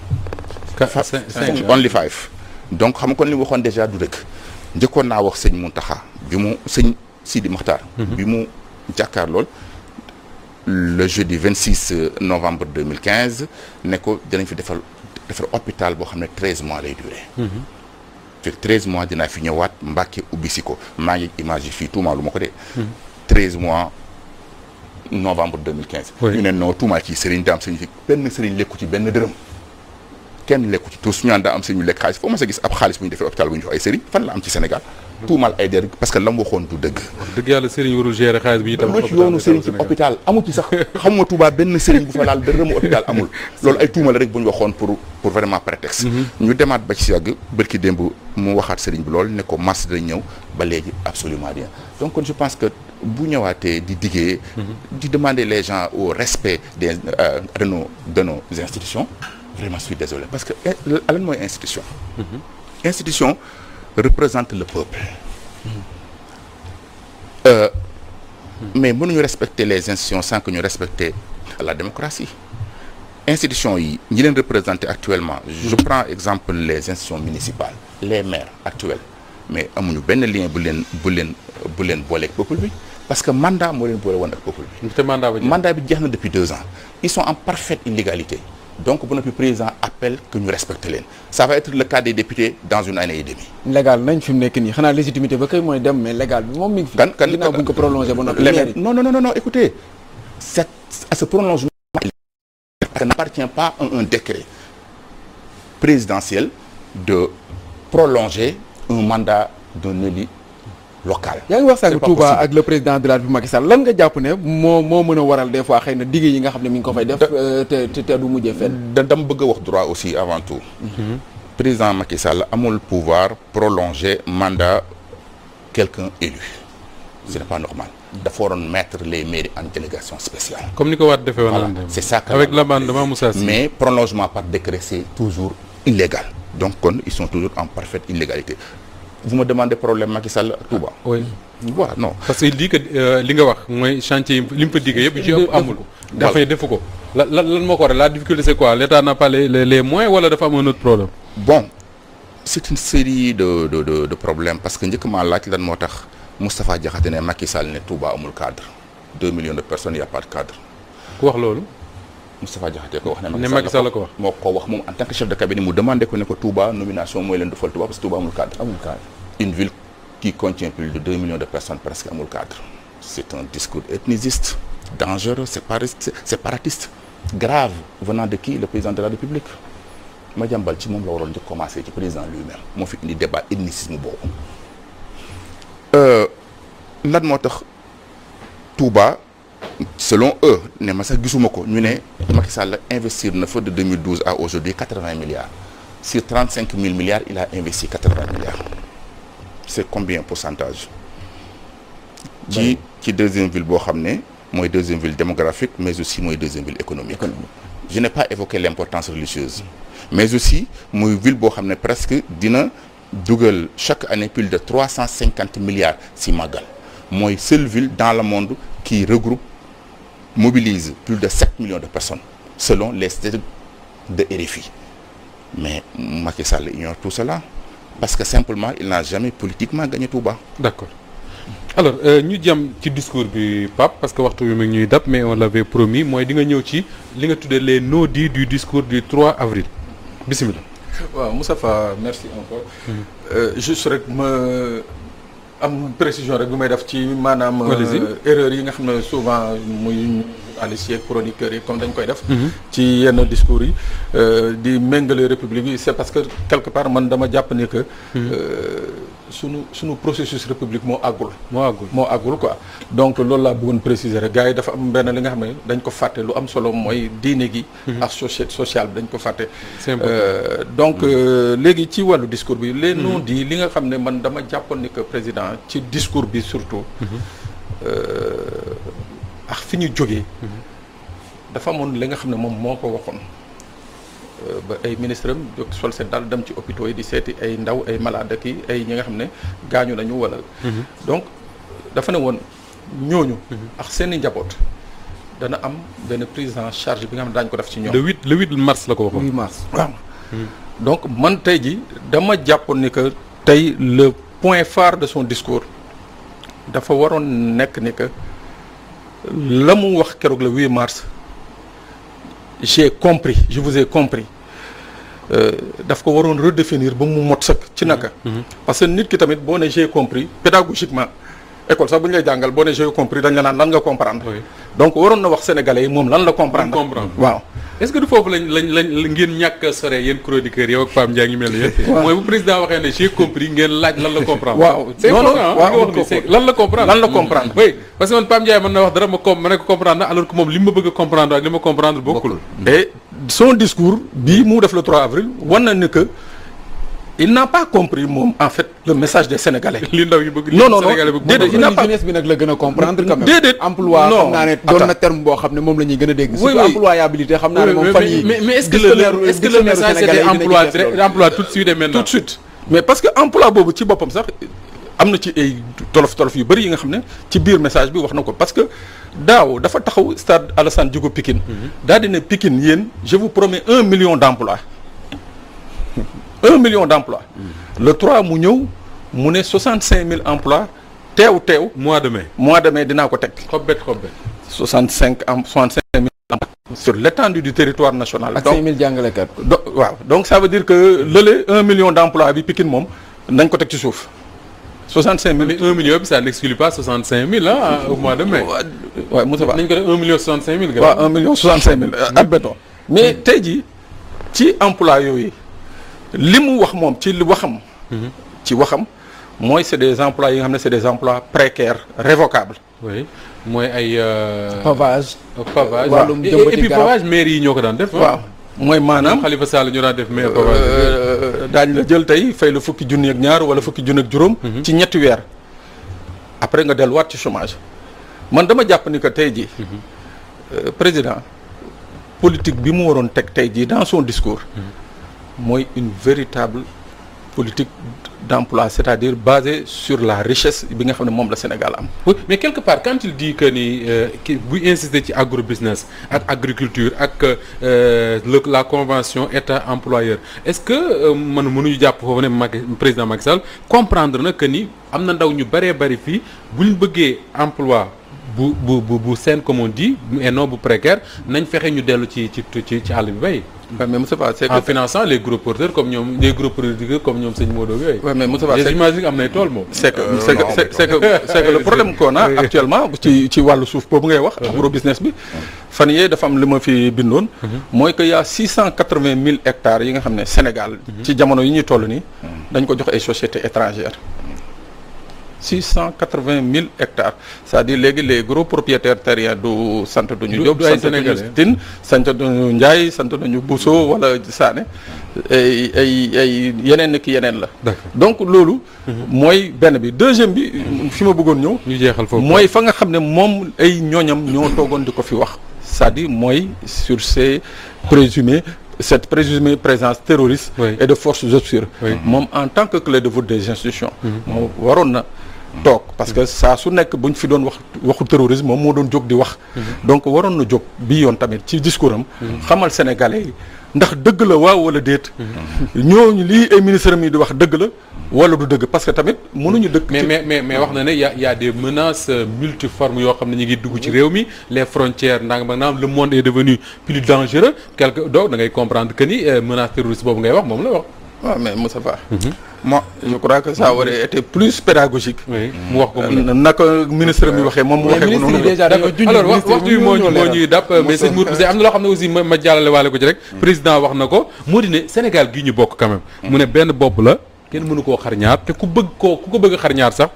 S5: only 5. donc xam nga kon li mu waxoon déjà du dëkk. njëkkoon naa wax sëñ Mountakha bi mu sëñ Sidi Mokhtar. bi mu jàkkaar lool le jeudi 26 novembre 2015 ne ko dinañ fi defar hôpital boo xam ne 13 mois lay duré. fekk 13 mois dinaa fi ñëwaat Mbàkke ubbi si ko maa ngi image yi fii tuumaa lu ma ko dee. 13 mois novembre 2015. ñu ne non tuumaa ci sëriñ daa am sëriñ fi benn sëriñ lekku ci benn dërëm. kenn lekku ci tous ñu naan daa am sëriñ ñu lekk xaalis foo ma sa gis ab xaalis bu ñu defee hôpital bu ñu jox ay sëriñ fan la am ci Sénégal. tuumaal ay der parce que la mu waxoon du dëgg.
S1: dëgg yàlla sëriñ warul gérer xaalis bi itam.
S5: lu ci yoonu sëriñ ci hôpital amul ci sax xamuma Touba benn sëriñ bu fa laal dërëmu hôpital amul. loolu ay tuumal rek bu ñu waxoon pour vraiment prétexte. ñu demaat ba ci yàgg bërki démb mu waxaat sëriñ bi lool ne ko mars dañ ñëw ba léegi absolument rien donc kon je pense que bu ñëwaatee di diggee. di demander les gens au respect de nos institutions. vraiment je suis désolé parce que lan mooy institution. institution représente le peuple. Mais mënuñu respecter les institutions sans que ñu respecter la démocratie. institutions yi ñi leen représenter actuellement. je prends exemple les institutions municipales. les maires actuels mais amuñu benn lien bu leen booleeg peuple bi parce que mandat moo leen boole woon ak peuple bi.
S1: te
S5: mandat bi jeex na depuis 2 ans. ils sont en parfaite illégalité. donc bu noppi président appelle que ñu respecte leen ça va être le cas des députés dans une année et demie.
S2: légal nañ fi mu nekk nii xanaa légitimité ba kay mooy dem mais légal bi moom mi ngi fi. kan ginnaaw bu ñu ko prolongé ba noppi.
S5: non écoutez à ce prolongement ça n'appartient pas à un décret présidentiel de prolonger un mandat d'un élu local.
S2: yaa ngi wax sànq Touba ak le président de la République Macky Sall lan nga jàpp ne moo mën a waral des fois xëy na digg yi nga xam ne mi ngi ko fay def te du mujjee fenn.
S5: dama bëgg a wax droit aussi avant tout. président Macky Sall amul pouvoir prolonger mandat quelqu'un élu. ce n'est pas normal. dafa waroon mettre les mairies en délégation spéciale.
S1: comme ni ko Wade defee woon.
S5: voilà c'est ça.
S1: avec l'amendement Moussa Sy.
S5: mais prolongement par décret c'est toujours illégal. donc kon ils sont toujours en parfaite illégalité. vous me demandez problème Macky Sall ak Touba.
S1: oui
S5: voilà non.
S1: parce que il dit que li nga wax mooy chantier yi li mu fa diggee yëpp yu ci ëpp amul. dafay defu ko lan moo ko waral la difficulté c'est quoi l'État n'a pas les moyens wala dafa am un autre problème.
S5: bon c'est une série de problèmes parce que njëkk maa laaj lan moo tax Moustapha Diakhaté ne Macky Sall ne Touba amul cadre 2 millions de personnes y a pas de cadre.
S1: ku wax loolu.
S5: Moustapha Diakhaté ko wax
S1: ne Macky Sall ko wax
S5: moo ko wax moom en tant que chef de cabinet mu demandé ko ne ko Touba nomination mooy leen defal Touba parce que Touba amul cadre. une ville qui contient plus de 2 millions de personnes presque amul cadre. c'est un discours ethniciste dangereux séparatiste grave venant de qui le président de la République. Madiambal ci moom la waroon njëkk commencé ci président lui-même moo fi indi débat ethnicisme boobu. lan moo tax Touba selon eux ne ma sax gisuma ko ñu ne Macky Sall investir na fa de 2012 à aujourd'hui 80 milliards sur 35 000 milliards il a investi 80 milliards c'est combien pourcentage ci deuxième ville boo xam ne mooy deuxième ville démographique mais aussi mooy deuxième ville économique. Je n'ai pas évoqué l'importance religieuse mais aussi muy ville boo xam ne presque dina dugal chaque année plus de 350 milliards ci màggal mooy seule ville dans le monde qui regroupe mobilise plus de 7 millions de personnes selon les statistiques de RFI mais Macky Sall ignore tout cela parce que simplement il n'a jamais politiquement gagné Touba.
S1: D'accord. Alors ñu jëm ci discours bi Pape parce que waxtu bi mu ngi ñuy dab mais on l'avait promis mooy di nga ñëw ci li nga tuddee les non-dits du discours du 3 avril bismillah.
S4: waaw Moustapha merci encore. juste rek ma am précision rek bu may def ci maanaam. erreur yi nga xam ne souvent muy journalistes yi ak chroniqueurs yi comme dañ koy def. ci yenn discours yi di méngale république bi c'est parce que quelque part man dama jàpp ni que. sunu processus république moo àggul quoi donc loolu laa bëggoon préciser rek gars yi dafa am benn li nga xam ne dañ ko fàtte lu am solo mooy diine gi ak social bi dañ ko fàtte donc léegi ci wàllu discours bi les non-dits li nga xam ne man dama jàppoon ni que président ci discours bi surtout ak fi ñu jógee dafa amoon li nga xam ne moom moo ko waxoon ba ay ministre am jóg sol seen daal dem ci hôpitaux yi di seeti ay ndaw ay malade ki ay ñi nga xam ne gaañu nañu wala donc dafa ne woon ñooñu ak seeni njaboot dana am benn prise en charge bi nga xam ne daañu ko def ci ñoom
S1: le 8 mars la ko waxoon
S2: 8 mars
S4: waaw donc man tey ji dama jàppoon ni que tey le point phare de son discours dafa waroon nekk ni que la mu wax keroog le 8 mars j'ai compris je vous ai compris daf ko waroon redéfinir ba mu mot sëkk ci naka parce que nit ki tamit boo ne j'ai compris pédagogiquement école sax bu ñu lay jàngal boo ne j'ai compris dañ la naan lan nga comprendre donc waroon na wax sénégalais yi moom lan la comprendre waaw
S1: est-ce que du foofu lañ ngeen ñàkk sore yéen chroniqueurs yow ak Pape Ndiaye ngi mel ni yéen mooy bu président waxee ne j'ai compris ngeen laaj lan la comprendre
S4: waaw
S1: c'est important lan la comprendre oui parce que man Pape Ndiaye mën na wax dara ma ne ko comprendre na alors que moom li ma bëgg a comprendre ak li ma comprendre bokkul
S4: et son discours bii mu def le 3 avril wan na ne que il n'a pas compris moom en fait le message des Sénégalais.
S1: li ndaw yi bëgg
S4: non déedéet il n'a pas
S2: jeunesse bi nag la gën a comprendre quand même.
S4: déedéet
S2: emploi xam naa ne doon na terme boo xam ne moom la ñuy gën a dégg. surtout employabilité xam naa ne moom fan yi
S1: mais est-ce que le message c'était emploi tout de suite et maintenant
S4: tout de suite mais parce que emploi boobu ci boppam sax am na ci ay tolof yu bëri yi nga xam ne ci biir message bi wax na ko parce que daaw dafa taxaw stade Alassane Djigo Pikine daal di ne Pikine yéen je vous promets 1 million d'emplois 1 million d'emplois le 3 mu ñëw mu ne 65 000 emplois teew
S1: mois de mai
S4: dinaa ko teg
S1: xobbet
S4: 65 000 emplois sur l'étendue du territoire national
S2: ak 5 000 jàngalekat
S4: waaw donc ça veut dire que lële 1 million d'emplois bi Pikine moom nañ ko teg ci suuf 65 000
S1: mais 1 million bi ça n'exclut pas 65 000 au mois de mai
S4: waaw Moussa Ba
S1: nañ ko def 1 million 65 000
S4: waaw 1 million 65 000 admettons mais tey jii ci emploi yooyu li mu wax moom ci waxam mooy c'est des emplois yi nga xam ne c'est des emplois précaires révocables
S1: oui mooy ay
S2: pavage
S1: wàllum et puis pavage maire yi ñoo ko daan def
S4: waaw mooy maanaam
S1: Khalifa Sall ñoo daan def maire pavage
S4: daañu la jël tey fay la fukki junni ak ñaar wala fukki junni ak juróom ci ñetti weer après nga delluwaat ci chômage man dama jàpp ni que tey jii président politique bi mu waroon teg tey jii dans son discours mooy une véritable politique d'emploi c'est-à-dire basée sur la richesse bi nga xam ne moom la Sénégal am.
S1: Oui, mais quelque part quand il dit que ni buy insister ci agrobusiness ak agriculture ak la convention état employeur est-ce que mënuñu jàpp foofu ne président Macky Sall comprendre na que ni am na ndaw ñu bëree bëri fii bu ñu bëggee emploi bu sain comme on dit et non bu précaire nañ fexe ñu dellu ci àll bi bay.
S4: mais Moussa Ba c'est que
S1: en finançant les gros porteurs comme ñoom les gros producteurs comme ñoom sëñ Modou yooyu.
S4: Ouais, mais Moussa Ba
S1: j'imagine am nay tool moom.
S4: c'est que le problème qu'on a actuellement ci wàllu suuf boobu ngay wax. agro business bi fan yee dafa am li ma fi bindoon. mooy que y a 680 000 hectares yi nga xam ne Sénégal. ci jamono yi ñuy toll nii. dañ ko jox ay sociétés étrangères. 680 000 hectares c'est-à-dire léegi les gros propriétaires terriens du sant duñu Diop sant duñu Tine sant duñu Ndiaye sant duñu Bousso wala Sané ay yeneen ki yeneen la donc loolu mooy benn bi deuxième bi fi ma bëggoon ñëw
S1: ñu jeexal foofu
S4: mooy fa nga xam ne moom ay ñooñam ñoo toogoon di ko fi wax c'est-à-dire mooy sur ces cette présumée présence terroriste et de forces obscures moom en tant que clé de voûte des institutions moom waroon na toog parce que saa su nekk buñ fi doon waxu terrorisme moom moo doon jóg di wax donc waroon na jóg bii yoon tamit ci discours am xamal sénégalais yi ndax dëgg la waaw wala déet ñooñu lii ay ministres yi di wax dëgg la wala du dëgg parce que tamit mënuñu dëkk
S1: mais wax na ne y a des menaces multiformes yoo xam ne ñu ngi dugg ci réew mi les frontières ndanga maanaam le monde est devenu plus dangereux donc da ngay comprendre que ni menace terroriste boobu ngay wax moom la wax
S4: waaw mais Moussa Ba moi je crois que ça aurait été plus pédagogique.
S1: oui mu wax ko
S4: naka ministre mi waxee moom mu waxee ko noonu.
S2: déjà
S1: alors waxtu bi moo ñuy dàpp mais sëñ Mour am na loo xam ne aussi ma jàllale waale ko ci rek. président wax na ko moo di ne Sénégal gii ñu bokk quand même. mu ne benn bopp la kenn mënu koo xar ñaar te ku ko bëgg xar ñaar sax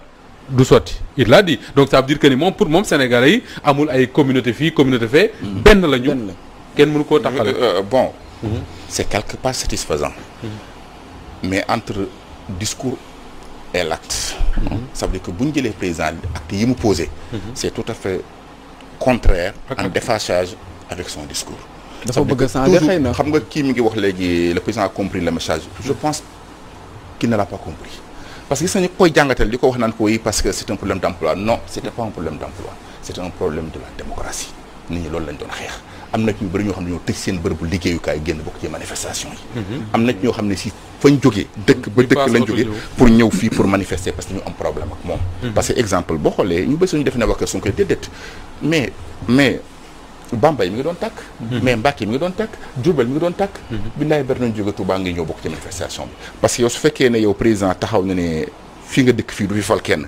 S1: du sotti il l'a dit donc ça veut dire que ni moom pour moom Sénégalais yi amul ay communauté fii communauté fee. benn la ñu kenn mënu koo taxale.
S5: bon c'est quelque part satisfaisant. mais entre discours et l'acte. ça veut dire que bu ñu jëlee président acte yi mu posé. c'est tout à fait contraire en déphasage avec son discours.
S2: dafa bëgg a changer xëy na
S5: xam nga kii mi ngi wax léegi le président a compris le message. je pense qu'il ne l'a pas compris. parce que gis nañu koy jàngatal di ko wax naan ko oui parce que c'est un problème d'emploi non c'était pas un problème d'emploi c'était un problème de la démocratie nit ñi loolu lañ doon xeex. am na ñu bëri ñoo xam ne ñoo tëj seen bërëbu liggéeyukaay génn bokk ci manifestation yi. am na ñoo xam ne si fañ jógee dëkk ba dëkk lañ jógee pour ñëw fii pour manifester parce que ñu am problème ak moom. parce que exemple boo xoolee ñu bëri suñu def ne wax suñu koy déedéet mais Bambey mi ngi doon tàkk. mais Mbacké mi ngi doon tàkk Diourbel mi ngi doon tàkk. billaay bari nañ jóge Touba ngi ñëw bokk ci manifestation bi. parce que yow su fekkee ne yow président taxaw na ne fii nga dëkk fii du fi fal kenn.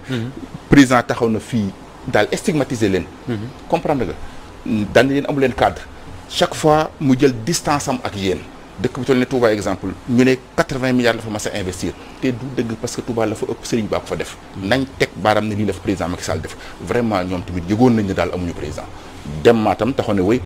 S5: président taxaw na fii daal stigmatiser leen. comprendre nga daan leen amu leen cadre chaque fois mu jël distance am ak yéen dëkk bi toll ne Touba exemple ñu ne 80 milliards la fa mas a investir te du dëgg parce que Touba la fa ëpp Serigne Ba ko fa def. nañ teg baaraam ne lii la fa président Macky Sall def vraiment ñoom tamit yëgoon nañ ne daal amuñu président dem Matam taxaw ne wéy